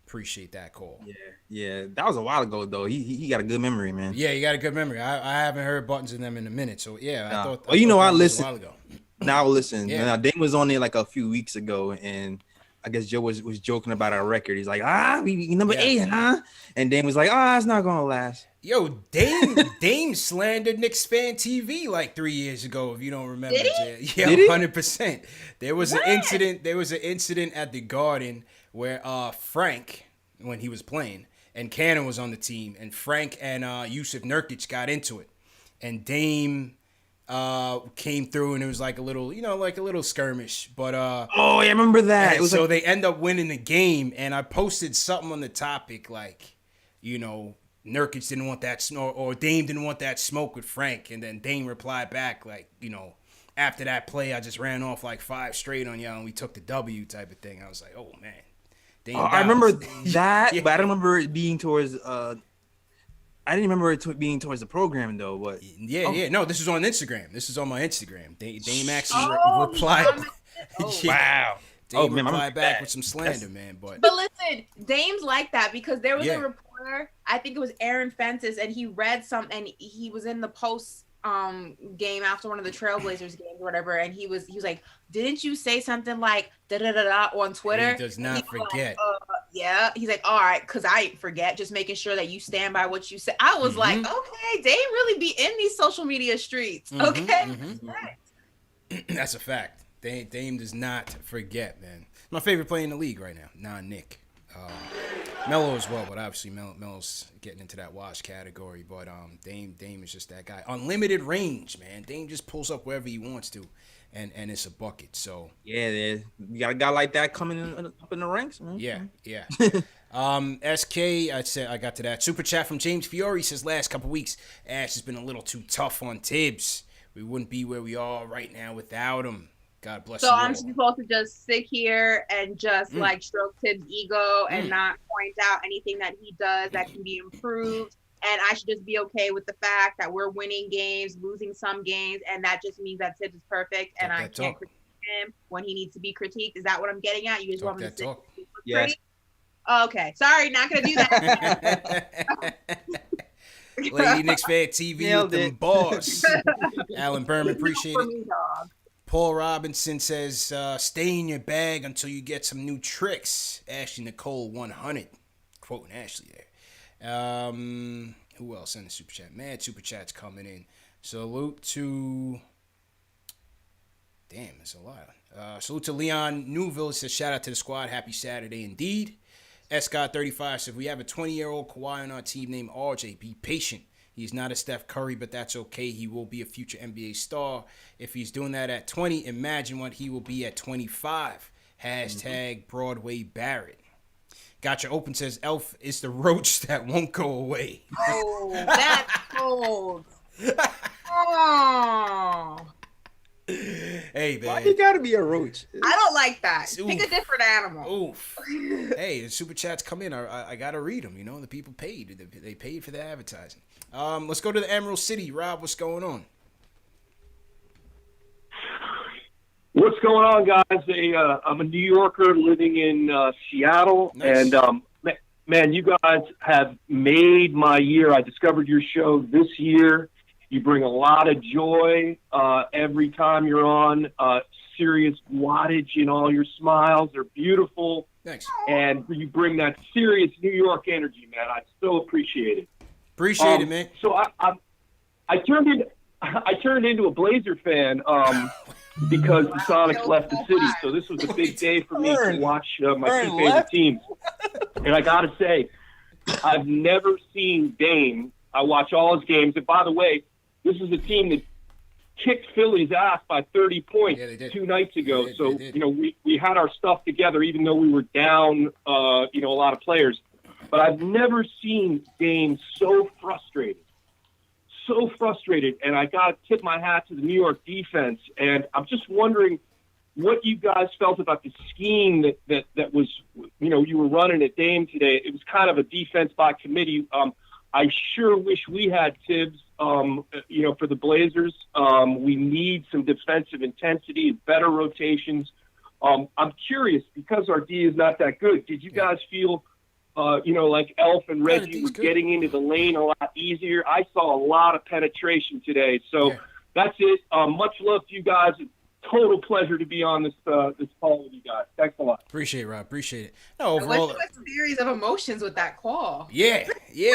appreciate that call. Yeah, that was a while ago though. He got a good memory, man. Yeah, you got a good memory. I haven't heard Buttons in them in a minute, so yeah. I thought I listened. was a while ago. Now I listen. Yeah. Now Dame was on there like a few weeks ago, and I guess Joe was joking about our record. He's like, we number 8, huh? And Dame was like, it's not gonna last. Yo, Dame slandered KnicksFanTV like 3 years ago. If you don't remember, Did he? yeah, Did he? 100%. There was an incident. There was an incident at the Garden where Frank, when he was playing, and Cannon was on the team, and Frank and Yusuf Nurkic got into it, and Dame came through, and it was like a little skirmish. But I remember that. It was so they end up winning the game, and I posted something on the topic like, Nurkic didn't want that or Dame didn't want that smoke with Frank, and then Dame replied back like, after that play, I just ran off like 5 straight on y'all, and we took the W type of thing. I was like, oh man. Dame I remember that, Yeah. but I don't remember it being towards. I didn't remember it being towards the program though. But yeah. No, this is on Instagram. This is on my Instagram. Dame actually Oh, replied. Wow. Dame Man, replied back with some slander, man. But listen, Dame's like that because there was Yeah. a reporter, I think it was Aaron Fences, and he read something, and he was in the post game after one of the Trailblazers games or whatever, and he was like, didn't you say something like da da da da on Twitter? he does not forget. Yeah, he's like, all right, because I forget, just making sure that you stand by what you said. I was like, okay, Dame really be in these social media streets. Okay. That's a fact. Dame does not forget, man. My favorite player in the league right now, Nick. Melo as well, but obviously Melo's getting into that wash category. But Dame is just that guy. Unlimited range, man. Dame just pulls up wherever he wants to, and it's a bucket. So yeah, you got a guy like that coming up in the ranks, man. Yeah. SK, I got to that super chat from James Fiore. Says last couple weeks, Ash has been a little too tough on Tibbs. We wouldn't be where we are right now without him. God bless you. So I'm supposed to just sit here and just like stroke Tibbs' ego and not point out anything that he does that can be improved. And I should just be okay with the fact that we're winning games, losing some games, and that just means that Tibbs is perfect and I can't critique him when he needs to be critiqued. Is that what I'm getting at? You just want me to sit? Yes. Okay. Sorry, not gonna do that. Lady KnicksFanTV with them boss. Alan Berman, appreciate it. Paul Robinson says, stay in your bag until you get some new tricks. Ashley Nicole 100. Quoting Ashley there. Who else in the super chat? Mad super chats coming in. Salute to... Damn, that's a lot. Salute to Leon Newville. Says, shout out to the squad. Happy Saturday indeed. Scott35 says, we have a 20-year-old Kawhi on our team named RJ. Be patient. He's not a Steph Curry, but that's okay. He will be a future NBA star. If he's doing that at 20, imagine what he will be at 25. Hashtag Broadway Barrett. Gotcha Open says, Elf is the roach that won't go away. Oh, that's cold. Oh. Hey, man. Why you gotta be a roach? I don't like that. Oof. Pick a different animal. Oof. Hey, the super chats come in. I gotta read them. The people paid. They paid for the advertising. Let's go to the Emerald City. Rob, what's going on? What's going on, guys? I'm a New Yorker living in Seattle, Nice. and man, you guys have made my year. I discovered your show this year. You bring a lot of joy every time you're on. Serious wattage in all your smiles. They're beautiful. Thanks. And you bring that serious New York energy, man. I so appreciate it. Appreciate it, man. So I turned into a Blazer fan because the Sonics left the city. So this was a big day for me to watch my two favorite teams. And I got to say, I've never seen Dame. I watch all his games. And by the way, this is a team that kicked Philly's ass by 30 points 2 nights ago. We had our stuff together, even though we were down, a lot of players. But I've never seen Dame so frustrated. And I got to tip my hat to the New York defense. And I'm just wondering what you guys felt about the scheme that was, you were running at Dame today. It was kind of a defense by committee. I sure wish we had Tibbs, for the Blazers. We need some defensive intensity and better rotations. I'm curious, because our D is not that good, did you guys feel, like Elf and Reggie were getting into the lane a lot easier? I saw a lot of penetration today. So that's it. Much love to you guys. Total pleasure to be on this call with you guys. Thanks a lot. Appreciate it, Rob. Appreciate it. No, overall, a series of emotions with that call. Yeah.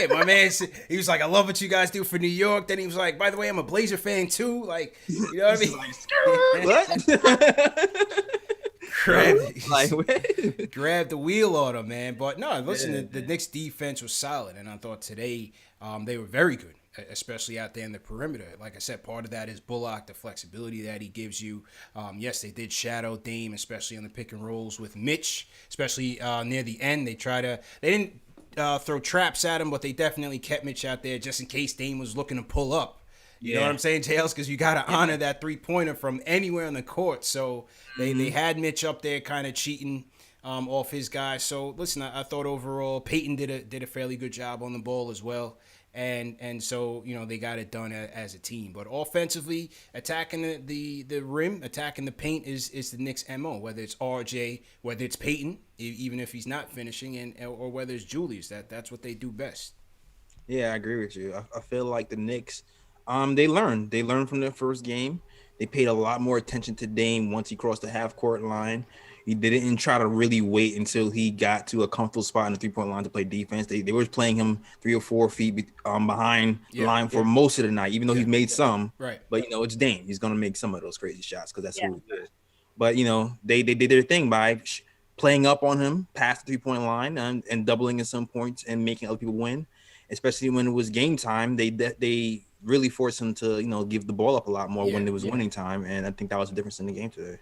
My man, he was like, I love what you guys do for New York. Then he was like, by the way, I'm a Blazer fan too. Like, you know what I mean? Grab the wheel on him, man. But no, listen, the Knicks defense was solid, and I thought today they were very good, especially out there in the perimeter. Like I said, part of that is Bullock, the flexibility that he gives you. Yes, they did shadow Dame, especially on the pick and rolls with Mitch, especially near the end. They didn't throw traps at him, but they definitely kept Mitch out there just in case Dame was looking to pull up. You know what I'm saying, Jails? Because you got to honor that three-pointer from anywhere on the court. So they had Mitch up there kind of cheating off his guys. So, listen, I thought overall Peyton did a fairly good job on the ball as well. And so, they got it done as a team. But offensively, attacking the rim, attacking the paint is the Knicks' MO, whether it's RJ, whether it's Peyton, even if he's not finishing, or whether it's Julius. That's what they do best. Yeah, I agree with you. I feel like the Knicks – they learned from their first game. They paid a lot more attention to Dame once he crossed the half-court line. He didn't try to really wait until he got to a comfortable spot in the three-point line to play defense. They were playing him 3 or 4 feet behind the line for most of the night, even though he's made some. Right. But, it's Dame. He's going to make some of those crazy shots because that's who he is. But, they did their thing by playing up on him past the three-point line and doubling at some points and making other people win, especially when it was game time. They really forced him to, give the ball up a lot more when it was winning time. And I think that was the difference in the game today.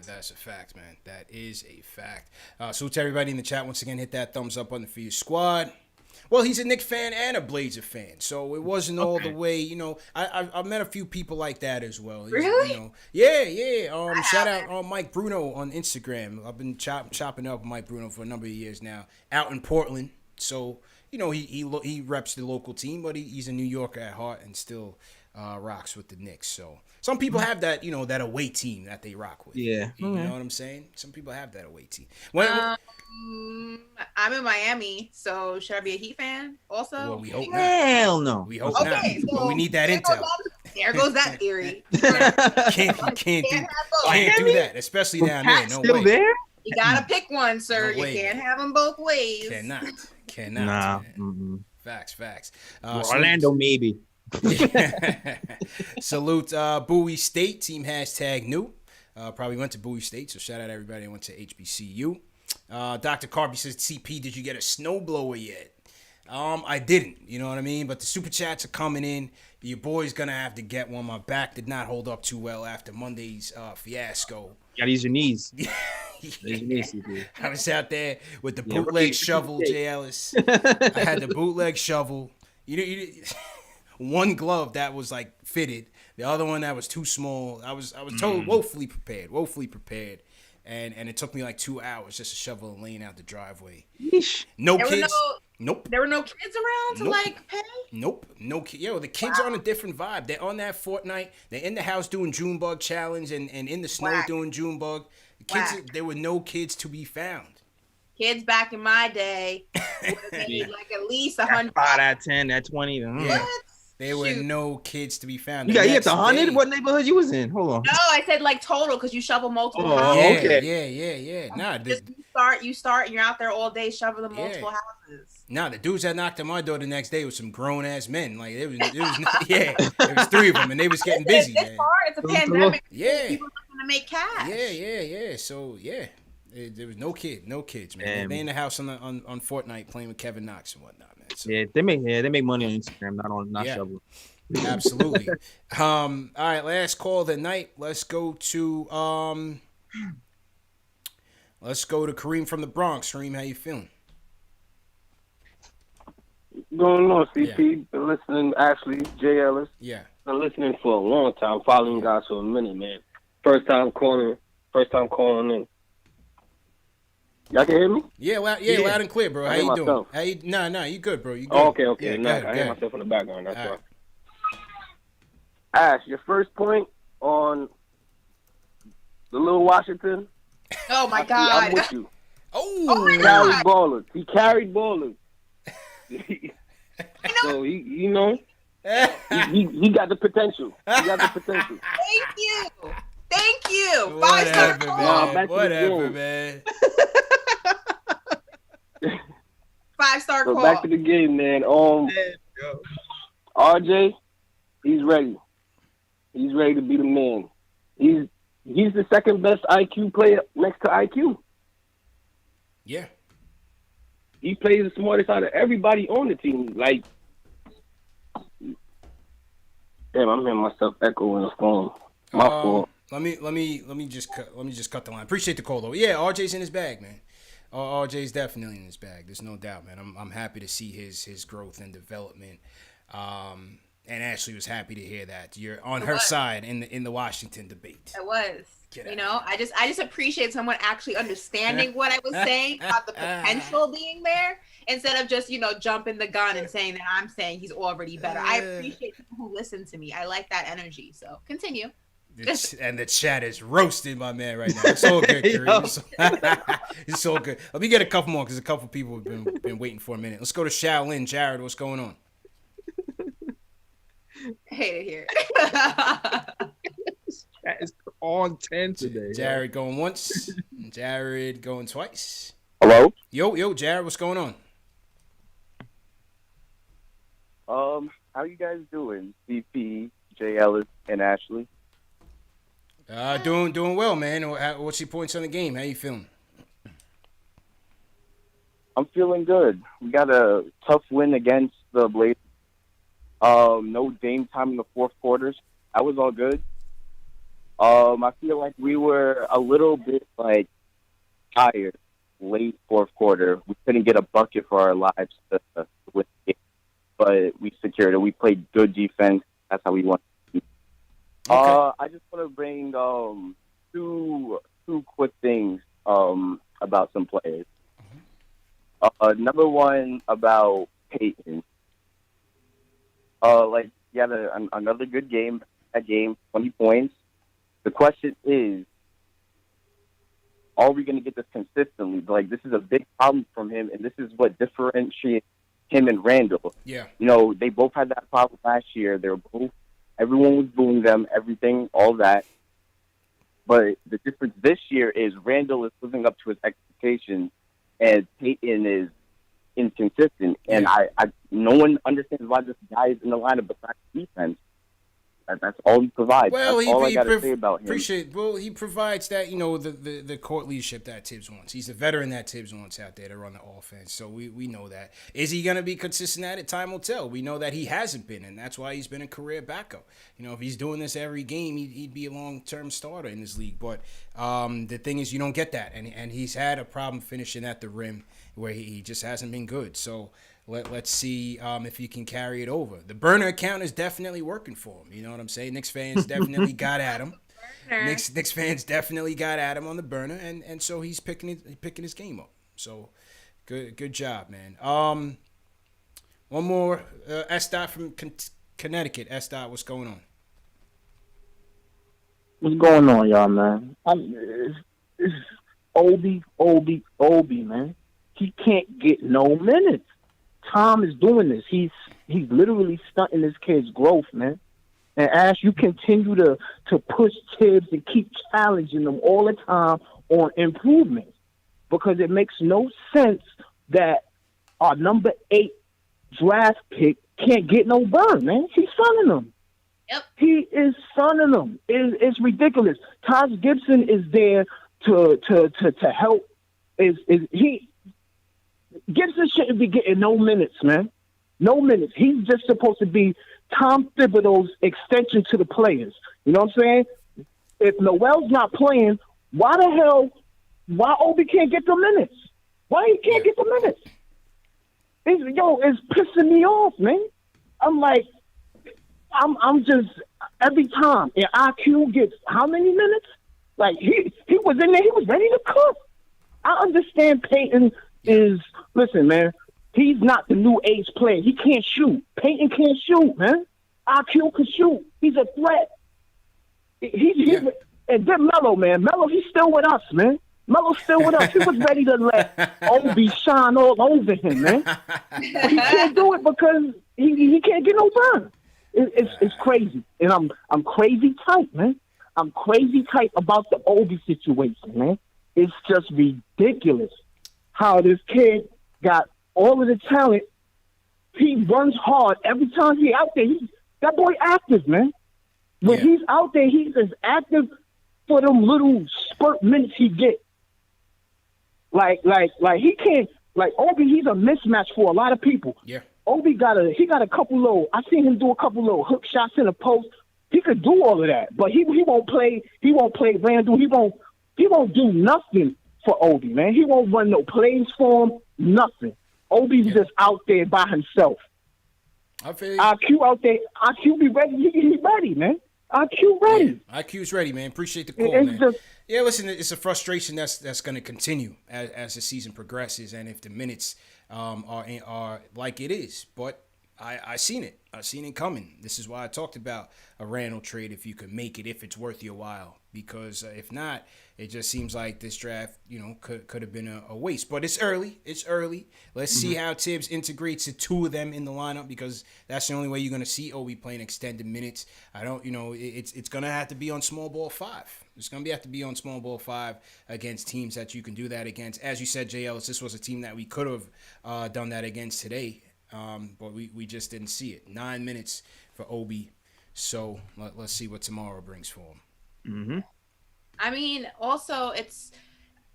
That's a fact, man. That is a fact. So to everybody in the chat, once again, hit that thumbs up button for your squad. Well, he's a Knicks fan and a Blazer fan, so it wasn't all the way, I met a few people like that as well. Really? Yeah. Shout out Mike Bruno on Instagram. I've been chopping up with Mike Bruno for a number of years now, out in Portland. So, he reps the local team, but he's a New Yorker at heart and still rocks with the Knicks. So some people have that, that away team that they rock with. Yeah. You know what I'm saying? Some people have that away team. I'm in Miami, so should I be a Heat fan also? Well, we hope not. Hell no. We hope not. But we need that intel. There goes that theory. Can't do that, especially down there. No still way. There? You gotta pick one, sir. No you can't have them both ways. Cannot. Nah. Facts. Orlando, maybe. Salute Bowie State, team hashtag new. Probably went to Bowie State, so shout out everybody that went to HBCU. Dr. Carby says, CP, did you get a snowblower yet? I didn't, you know what I mean? But the super chats are coming in. Your boy's gonna have to get one. My back did not hold up too well after Monday's fiasco. You gotta use your knees. I was out there with the bootleg shovel, J. Ellis. I had the bootleg shovel. You one glove that was like fitted, the other one that was too small. I was totally woefully prepared. And it took me like 2 hours just to shovel a lane out the driveway. Yeesh. No kids. Nope. There were no kids around to like pay? Nope. No kid. Yo, the kids are on a different vibe. They're on that Fortnite. They're in the house doing Junebug challenge and in the snow doing Junebug. There were no kids to be found. Kids back in my day would have been like at least 100. 5 out of 10, at 20. Yeah. There were no kids to be found. You got the 100? What neighborhood you was in? Hold on. No, I said like total because you shovel multiple houses. Yeah. Nah, just you start, and you're out there all day shoveling multiple houses. Nah, the dudes that knocked on my door the next day was some grown ass men. Like it was yeah, there was 3 of them, and they was getting busy, man. It's a pandemic. Yeah, people looking to make cash. Yeah. So there was no kids, man. They in the house on Fortnite playing with Kevin Knox and whatnot, man. So, they make money on Instagram, not shoveling. Absolutely. All right, last call of the night. Let's go to Kareem from the Bronx. Kareem, how you feeling? Going on, CP. Been listening, Ashley, J. Ellis. Yeah. Been listening for a long time, following you guys for a minute, man. First time calling in. Y'all can hear me? Yeah, loud and clear, bro. How you doing? How you? No, you good, bro. You good? Oh, okay. Yeah, No, I hear myself in the background. That's right. Ash, your first point on the little Washington. Oh my God! I'm with you. Oh my God! He carried ballers. So he got the potential. Thank you. 5-star call. Whatever, man. 5-star call. Back to the game, man. RJ, he's ready. He's ready to be the man. He's the second best IQ player next to IQ. Yeah. He plays the smartest out of everybody on the team. Like, damn, I'm hearing myself echo in the phone. My fault. Let me just cut the line. Appreciate the call though. Yeah, RJ's in his bag, man. RJ's definitely in his bag. There's no doubt, man. I'm happy to see his growth and development. And Ashley was happy to hear that you're on her side in the Washington debate. I was. I just appreciate someone actually understanding what I was saying about the potential being there instead of just, jumping the gun and saying that I'm saying he's already better. I appreciate people who listen to me. I like that energy. So continue. And the chat is roasting my man right now. It's all good, Kareem. It's all good. Let me get a couple more because a couple people have been waiting for a minute. Let's go to Shaolin. Jared, what's going on? I hate it here. Chat is on 10 today. Jared going once. Jared going twice. Hello? Yo, Jared, what's going on? How you guys doing? CP, J. Ellis, and Ashley? Doing well, man. What's your points on the game? How you feeling? I'm feeling good. We got a tough win against the Blazers. No game time in the fourth quarters. That was all good. I feel like we were a little bit tired late fourth quarter. We couldn't get a bucket for our lives to win the game, but we secured it. We played good defense. That's how we won. Okay. I just want to bring two quick things about some players. Number one, about Peyton. He had another good game. That game, 20 points. The question is, are we going to get this consistently? This is a big problem from him, and this is what differentiates him and Randall. Yeah. They both had that problem last year. Everyone was booing them, everything, all that. But the difference this year is Randall is living up to his expectations, and Peyton is inconsistent. And no one understands why this guy is in the lineup besides defense. That's all he provides. Well, that's all I got to say about him. He provides that, the court leadership that Tibbs wants. He's the veteran that Tibbs wants out there to run the offense. So we know that. Is he going to be consistent at it? Time will tell. We know that he hasn't been, and that's why he's been a career backup. If he's doing this every game, he'd be a long-term starter in this league. But the thing is, you don't get that. And he's had a problem finishing at the rim where he just hasn't been good. So let's see if he can carry it over. The burner account is definitely working for him. You know what I'm saying? Knicks fans definitely got at him. Knicks fans definitely got at him on the burner, and so he's picking his game up. So good job, man. One more. S. Dot from Connecticut. S. Dot, what's going on? What's going on, y'all, man? It's Obi, man. He can't get no minutes. Tom is doing this. He's literally stunting this kid's growth, man. And as you continue to push Tibbs and keep challenging them all the time on improvements, because it makes no sense that our number 8 draft pick can't get no burn, man. He's sunning them. Yep. He is sunning them. It's ridiculous. Taj Gibson is there to help. Gibson shouldn't be getting no minutes, man. No minutes. He's just supposed to be Tom Thibodeau's extension to the players. You know what I'm saying? If Noel's not playing, why Obi can't get the minutes? Why he can't get the minutes? It's pissing me off, man. I'm like, I'm just, every time, and IQ gets how many minutes? Like, he was in there, he was ready to cook. I understand Peyton is, listen, man, he's not the new age player. He can't shoot. Peyton can't shoot, man. IQ can shoot. He's a threat. And then Melo, man. Melo, he's still with us, man. Melo's still with us. He was ready to let Obi shine all over him, man. But he can't do it because he can't get no burn. It's crazy. And I'm crazy tight, man. I'm crazy tight about the Obi situation, man. It's just ridiculous how this kid got all of the talent. He runs hard every time he's out there. That boy active, man. When he's out there, he's as active for them little spurt minutes he get. Like he can't, like Obi, he's a mismatch for a lot of people. Yeah. Obi got a couple little, I seen him do a couple little hook shots in the post. He could do all of that, but he won't play Randall. He won't do nothing for Obi, man. He won't run no plays for him, nothing. Obi's just out there by himself. I feel you. IQ out there, IQ be ready. He ready, man. IQ ready. Yeah, IQ's ready, man. Appreciate the call, man. Listen, it's a frustration that's going to continue as the season progresses, and if the minutes are like it is. But I seen it. I seen it coming. This is why I talked about a Randall trade if you could make it, if it's worth your while. Because if not, it just seems like this draft, could have been a waste. But it's early. Let's see how Tibbs integrates the two of them in the lineup, because that's the only way you're going to see Obi playing extended minutes. It's going to have to be on small ball 5. It's going to have to be on small ball 5 against teams that you can do that against. As you said, J. Ellis, this was a team that we could have done that against today, but we just didn't see it. 9 minutes for Obi. So let's see what tomorrow brings for him. Mm-hmm. I mean, also it's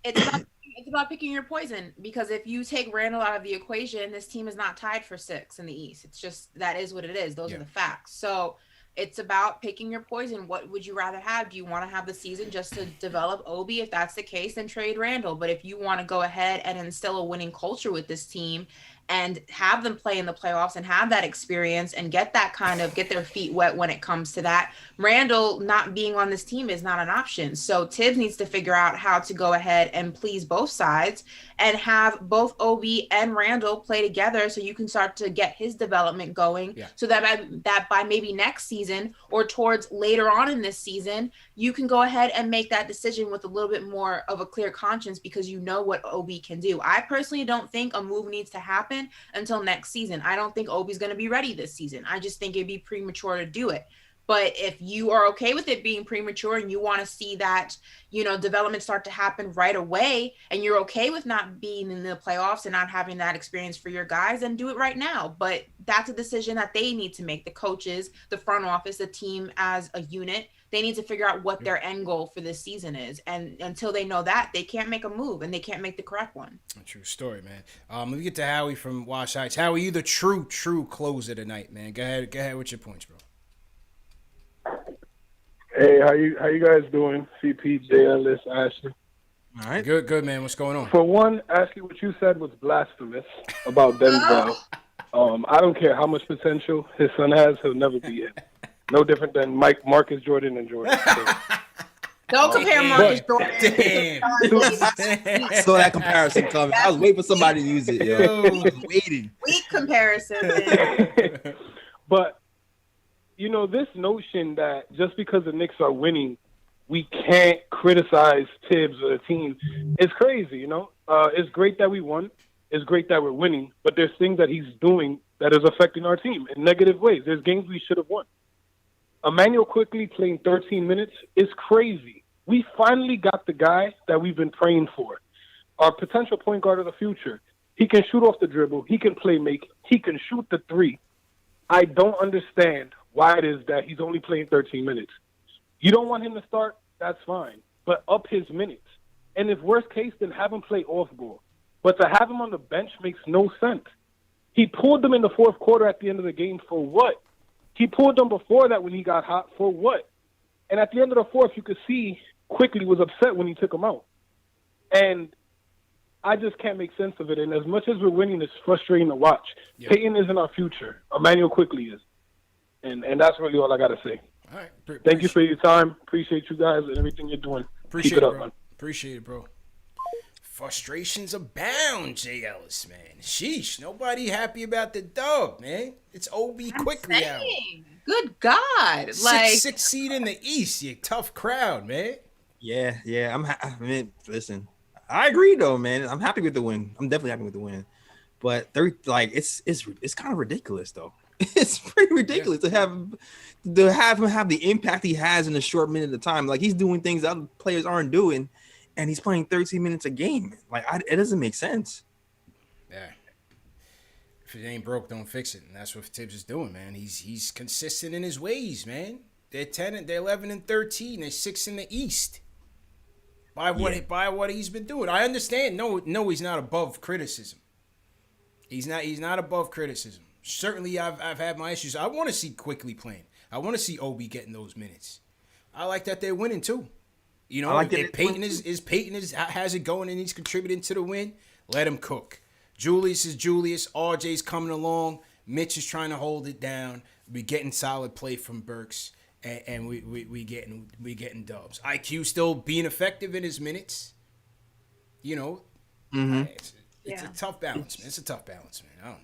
about picking your poison, because if you take Randall out of the equation, this team is not tied for 6 in the East. It's just, that is what it is. Those are the facts. So it's about picking your poison. What would you rather have? Do you want to have the season just to develop Obi? If that's the case, then trade Randall. But if you want to go ahead and instill a winning culture with this team and have them play in the playoffs and have that experience and get their feet wet when it comes to that, Randall not being on this team is not an option. So Tibbs needs to figure out how to go ahead and please both sides and have both Obi and Randall play together, so you can start to get his development going. Yeah. So that by maybe next season or towards later on in this season, you can go ahead and make that decision with a little bit more of a clear conscience, because you know what Obi can do. I personally don't think a move needs to happen until next season. I don't think Obi's going to be ready this season. I just think it'd be premature to do it. But if you are okay with it being premature and you want to see that, development start to happen right away, and you're okay with not being in the playoffs and not having that experience for your guys, then do it right now. But that's a decision that they need to make. The coaches, the front office, the team as a unit, they need to figure out what their end goal for this season is. And until they know that, they can't make a move, and they can't make the correct one. A true story, man. Let me get to Howie from Wash Heights. Howie, you the true closer tonight, man. Go ahead with your points, bro. Hey, how you guys doing? CP, J. Ellis, Ashley. All right. Good, man. What's going on? For one, Ashley, what you said was blasphemous about Denzel. I don't care how much potential his son has, he'll never be him. No different than Marcus Jordan and Jordan. So. Don't compare Marcus Jordan. Damn. I saw that comparison coming. I was waiting for somebody to use it. Yo. Waiting. Weak comparison, man. But this notion that just because the Knicks are winning, we can't criticize Tibbs or the team is crazy, It's great that we won. It's great that we're winning. But there's things that he's doing that is affecting our team in negative ways. There's games we should have won. Emmanuel Quickly playing 13 minutes is crazy. We finally got the guy that we've been praying for. our potential point guard of the future. He can shoot off the dribble. He can play make. He can shoot the three. I don't understand why it is that he's only playing 13 minutes. You don't want him to start, that's fine, but up his minutes. And if worst case, then have him play off ball. But to have him on the bench makes no sense. He pulled them in the fourth quarter at the end of the game for what? He pulled them before that when he got hot for what? And at the end of the fourth, you could see Quickly was upset when he took him out. And I just can't make sense of it. And as much as we're winning, it's frustrating to watch. Yep. Peyton isn't our future. Emmanuel Quickly is. And that's really all I got to say. All right. Thank you for your time. Appreciate you guys and everything you're doing. Appreciate Keep it up, bro. man. Appreciate it, bro. Frustrations abound, Jay Ellis, man. Sheesh. Nobody happy about the dub, man. It's OB Quickly out. Good God. Six seed in the East. You tough crowd, man. Yeah. I mean, listen, I agree though, man. I'm happy with the win. I'm definitely happy with the win. But it's kind of ridiculous though. It's pretty ridiculous to have him have the impact he has in a short minute of time. Like he's doing things other players aren't doing, and he's playing 13 minutes a game. Like it doesn't make sense. Yeah. If it ain't broke, don't fix it, and that's what Tibbs is doing, man. He's consistent in his ways, man. They're 11 and 13. They're 6 in the East. By what he's been doing, I understand. No, he's not above criticism. He's not above criticism. Certainly, I've had my issues. I want to see Quickly playing. I want to see Obi getting those minutes. I like that they're winning too. You know, if Peyton has it going and he's contributing to the win, let him cook. Julius is Julius. RJ's coming along. Mitch is trying to hold it down. We're getting solid play from Burks, and we getting dubs. IQ still being effective in his minutes. You know, it's a tough balance, man. It's a tough balance, man. I don't know.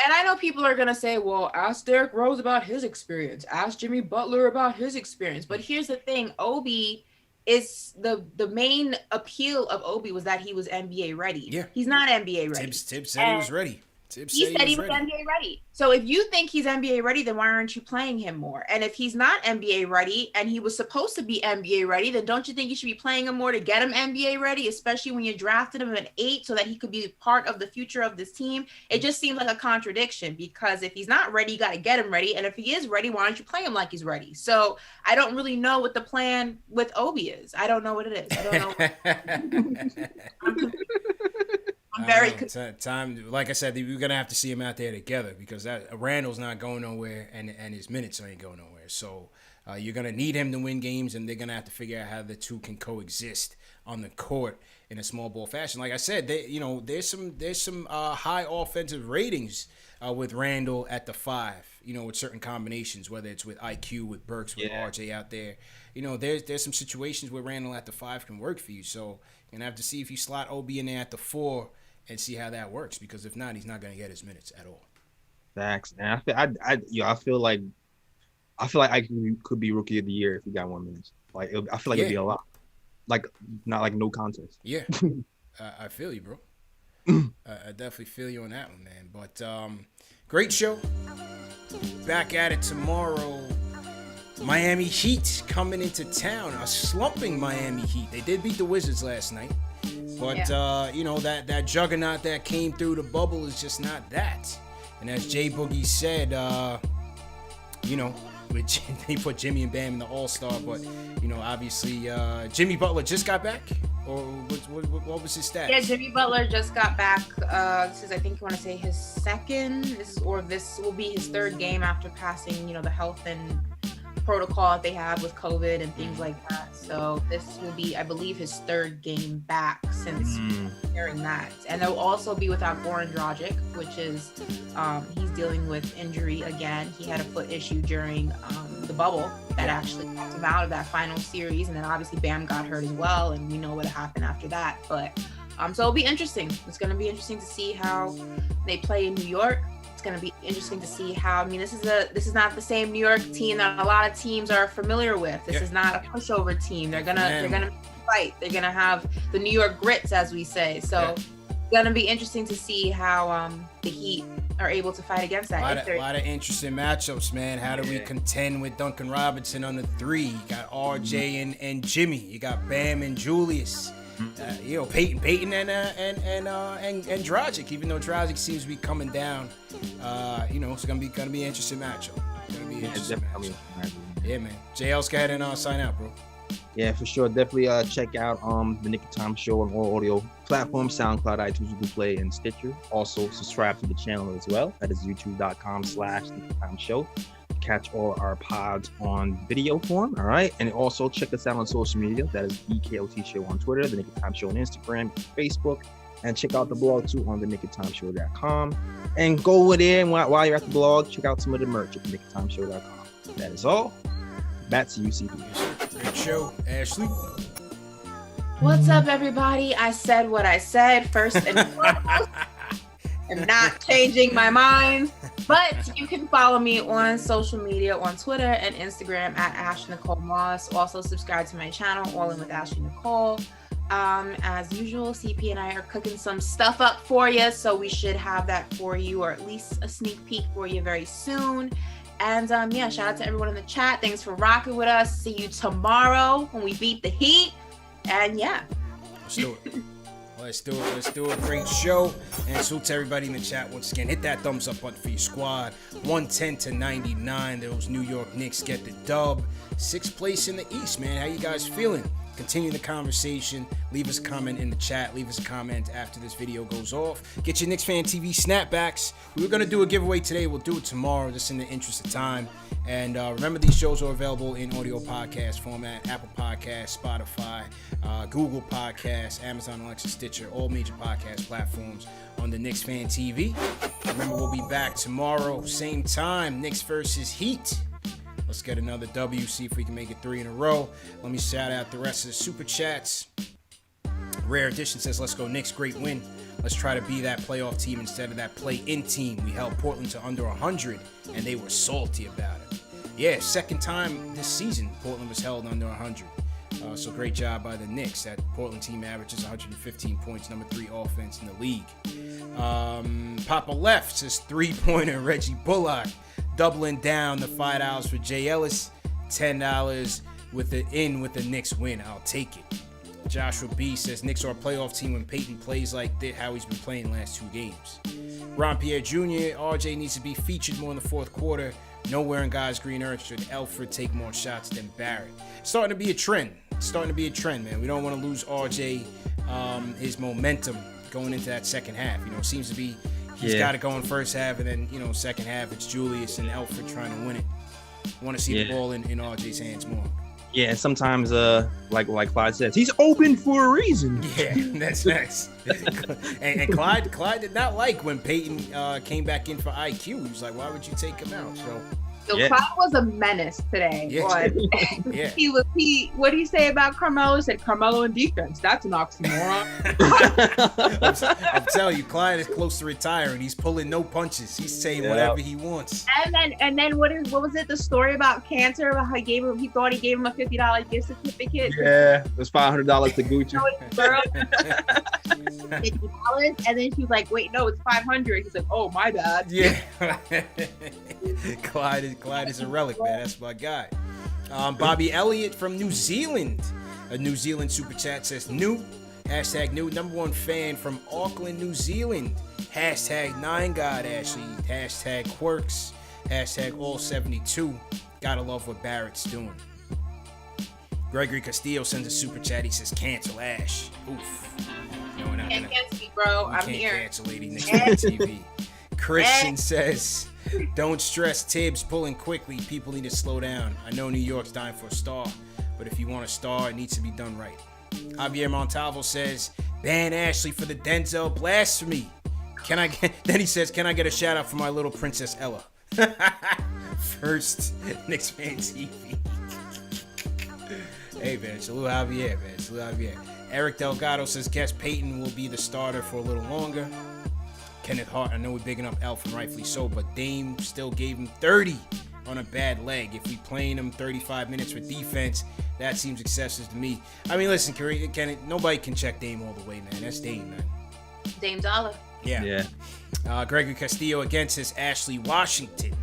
And I know people are gonna say, well, ask Derrick Rose about his experience, ask Jimmy Butler about his experience. But here's the thing, Obi is the main appeal of Obi was that he was NBA ready. Yeah. He's not NBA ready. Tibbs said he was ready. He said he was NBA ready. So if you think he's NBA ready, then why aren't you playing him more? And if he's not NBA ready and he was supposed to be NBA ready, then don't you think you should be playing him more to get him NBA ready, especially when you drafted him at 8 so that he could be part of the future of this team? It just seems like a contradiction because if he's not ready, you got to get him ready. And if he is ready, why don't you play him like he's ready? So I don't really know what the plan with Obi is. I don't know what it is. I don't know. I'm very time. Like I said, we're gonna have to see him out there together because that Randall's not going nowhere, and his minutes ain't going nowhere. So you're gonna need him to win games, and they're gonna have to figure out how the two can coexist on the court in a small ball fashion. Like I said, there's some high offensive ratings with Randall at the 5. You know, with certain combinations, whether it's with IQ, with Burks, with RJ out there. You know, there's some situations where Randall at the 5 can work for you. So you're gonna have to see if you slot OB in there at the 4. And see how that works, because if not, he's not going to get his minutes at all. Facts, man. I feel like I could be rookie of the year if he got 1 minute. Like I feel like it'd be a lot, like not like no contest. Yeah, I feel you, bro. I definitely feel you on that one, man. But great show. Back at it tomorrow. Miami Heat coming into town. A slumping Miami Heat. They did beat the Wizards last night. But, that juggernaut that came through the bubble is just not that. And as Jay Boogie said, they put Jimmy and Bam in the All-Star. But, obviously, Jimmy Butler just got back? Or what was his status? Yeah, Jimmy Butler just got back. This is, I think you want to say his second. This will be his third game after passing, the health and protocol that they have with COVID and things like that. So this will be, I believe, his third game back since hearing that. And they'll also be without Goran Dragic, which is he's dealing with injury again. He had a foot issue during the bubble that actually knocked him out of that final series. And then obviously Bam got hurt as well, and we know what happened after that. But so it'll be interesting. It's going to be interesting to see how they play in New York. Going to be interesting to see how. This is not the same New York team that a lot of teams are familiar with. This is not a pushover team. They're gonna fight. They're gonna have the New York grits, as we say. So it's gonna be interesting to see how the Heat are able to fight against that. A lot of interesting matchups, man. How do we contend with Duncan Robinson on the 3? You got RJ and Jimmy. You got Bam and Julius. Peyton and Dragic. Even though Dragic seems to be coming down, it's gonna be an interesting matchup. Yeah, man. JL's go ahead and sign out, bro. Yeah, for sure. Definitely check out the Nick of Time Show on all audio platforms, SoundCloud, iTunes, Google Play, and Stitcher. Also, subscribe to the channel as well. That is youtube.com/Nick of Time Show. Catch all our pods on video form, all right? And also check us out on social media. That is EKOT Show on Twitter, the Nick of Time Show on Instagram, Facebook, and check out the blog too on the nickoftimeshow.com. And go over there, and while you're at the blog, check out some of the merch at the nickoftimeshow.com. That is all. Back to you, CP. Great show, Ashley. What's up, everybody? I said what I said first and foremost. I'm not changing my mind, but you can follow me on social media on Twitter and Instagram at Ash Nicole Moss. Also subscribe to my channel, All In with Ashley Nicole. As usual, CP and I are cooking some stuff up for you, so we should have that for you, or at least a sneak peek for you very soon. And shout out to everyone in the chat. Thanks for rocking with us. See you tomorrow when we beat the Heat. And let's do it. Let's do a great show. And salute to everybody in the chat once again. Hit that thumbs up button for your squad. 110-99. Those New York Knicks get the dub. 6th place in the East, man. How you guys feeling? Continue the conversation. Leave us a comment in the chat. Leave us a comment after this video goes off. Get your KnicksFanTV snapbacks. We were going to do a giveaway today. We'll do it tomorrow, just in the interest of time. And remember, these shows are available in audio podcast format. Apple Podcasts, Spotify, Google Podcasts, Amazon Alexa, Stitcher, all major podcast platforms on the KnicksFanTV. Remember, we'll be back tomorrow, same time. Knicks versus Heat. Let's get another W, see if we can make it 3 in a row. Let me shout out the rest of the super chats. Rare Edition says, let's go Knicks, great win. Let's try to be that playoff team instead of that play-in team. We held Portland to under 100, and they were salty about it. Yeah, second time this season Portland was held under 100. So great job by the Knicks. That Portland team averages 115 points, number 3 offense in the league. Papa Left says, 3-pointer Reggie Bullock. Doubling down the $5 for Jay Ellis, $10 with the Knicks win. I'll take it. Joshua B says Knicks are a playoff team when Peyton plays like this, how he's been playing the last 2 games. Ron Pierre Jr. RJ needs to be featured more in the 4th quarter. Nowhere in God's green earth should Elfrid take more shots than Barrett. Starting to be a trend, man. We don't want to lose RJ, his momentum going into that second half. It seems to be. He's got it going first half, and then, second half, it's Julius and Elfrid trying to win it. Want to see the ball in RJ's hands more. Yeah, and sometimes, like Clyde says, he's open for a reason. Yeah, that's nice. and Clyde did not like when Peyton came back in for IQ. He was like, why would you take him out? So Clyde was a menace today. Yeah. What did he say about Carmelo? He said Carmelo in defense. That's an oxymoron. I'm telling you, Clyde is close to retiring. He's pulling no punches. He's saying whatever he wants. And then what was it? The story about Cantor? About how he thought he gave him a $50 gift certificate. Yeah, it was $500 to Gucci. $50, and then she was like, "Wait, no, it's $500." He's like, "Oh, my bad." Yeah. Clyde is a relic, man. That's my guy. Bobby Elliott from New Zealand. A New Zealand super chat says new. Hashtag new. Number 1 fan from Auckland, New Zealand. Hashtag 9God Ashley. Hashtag quirks. Hashtag all 72. Gotta love what Barrett's doing. Gregory Castillo sends a super chat. He says cancel Ash. Oof. No, we're not can't cancel me, bro. I'm here. Can't cancel Lady KnicksFanTV. Christian says, don't stress Tibbs pulling quickly. People need to slow down. I know New York's dying for a star, but if you want a star, it needs to be done right. Javier Montalvo says, ban Ashley for the Denzel blasphemy. Then he says, can I get a shout out for my little princess Ella? First, KnicksFanTV. Hey, man, salute Javier, man. Salute Javier. Eric Delgado says, guess Peyton will be the starter for a little longer. Kenneth Hart, I know we're bigging up Elf, and rightfully so, but Dame still gave him 30 on a bad leg. If we playing him 35 minutes for defense, that seems excessive to me. I mean, listen, nobody can check Dame all the way, man. That's Dame, man. Dame Dollar. Yeah. Gregory Castillo again says Ashley Washington.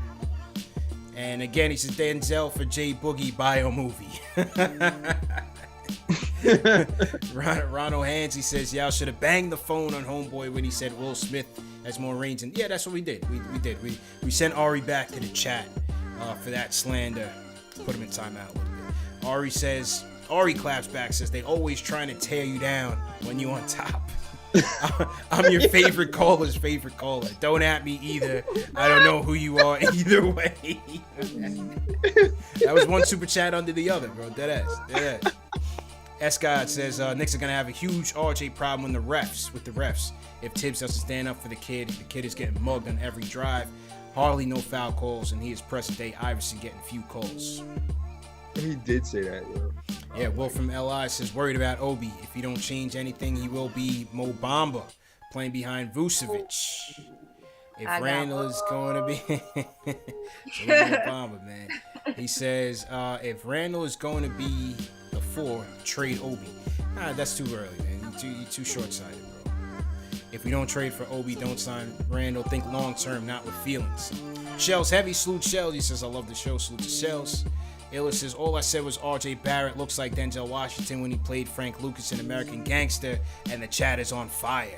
And again, he says Denzel for J Boogie bio movie. Ronald Hansey says, y'all should have banged the phone on homeboy when he said Will Smith has more range. And yeah, that's what we did. We did. We sent Ari back to the chat for that slander. Put him in timeout a little bit. Ari claps back, says they always trying to tear you down when you on top. I'm your favorite caller's favorite caller. Don't at me either. I don't know who you are either way. That was one super chat under the other, bro. Dead ass. S-God says Knicks are going to have a huge RJ problem with the refs. If Tibbs doesn't stand up for the kid is getting mugged on every drive. Hardly no foul calls, and he is present day Iverson getting few calls. He did say that, yo. Yeah, Will from LI says, worried about Obi. If he don't change anything, he will be Mo Bamba playing behind Vucevic. If Randall is going to be... so Mo Bamba, man. He says, if Randall is going to be the 4, trade Obi. That's too early, man. You're too short-sighted, bro. If we don't trade for Obi, don't sign Randall. Think long-term, not with feelings. Shells Heavy, salute Shells. He says, I love the show. Salute to Shells. Ellis says, all I said was RJ Barrett looks like Denzel Washington when he played Frank Lucas in American Gangster, and the chat is on fire.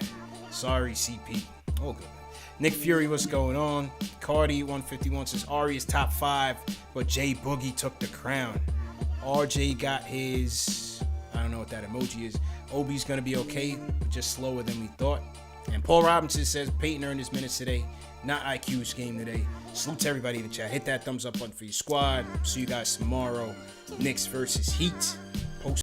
Sorry, CP. All good, man. Nick Fury, what's going on? Cardi 151 says, Ari is top 5, but Jay Boogie took the crown. RJ got his, I don't know what that emoji is. Obi's going to be okay, but just slower than we thought. And Paul Robinson says, Peyton earned his minutes today. Not IQ's game today. Salute to everybody in the chat. Hit that thumbs up button for your squad. See you guys tomorrow. Knicks versus Heat.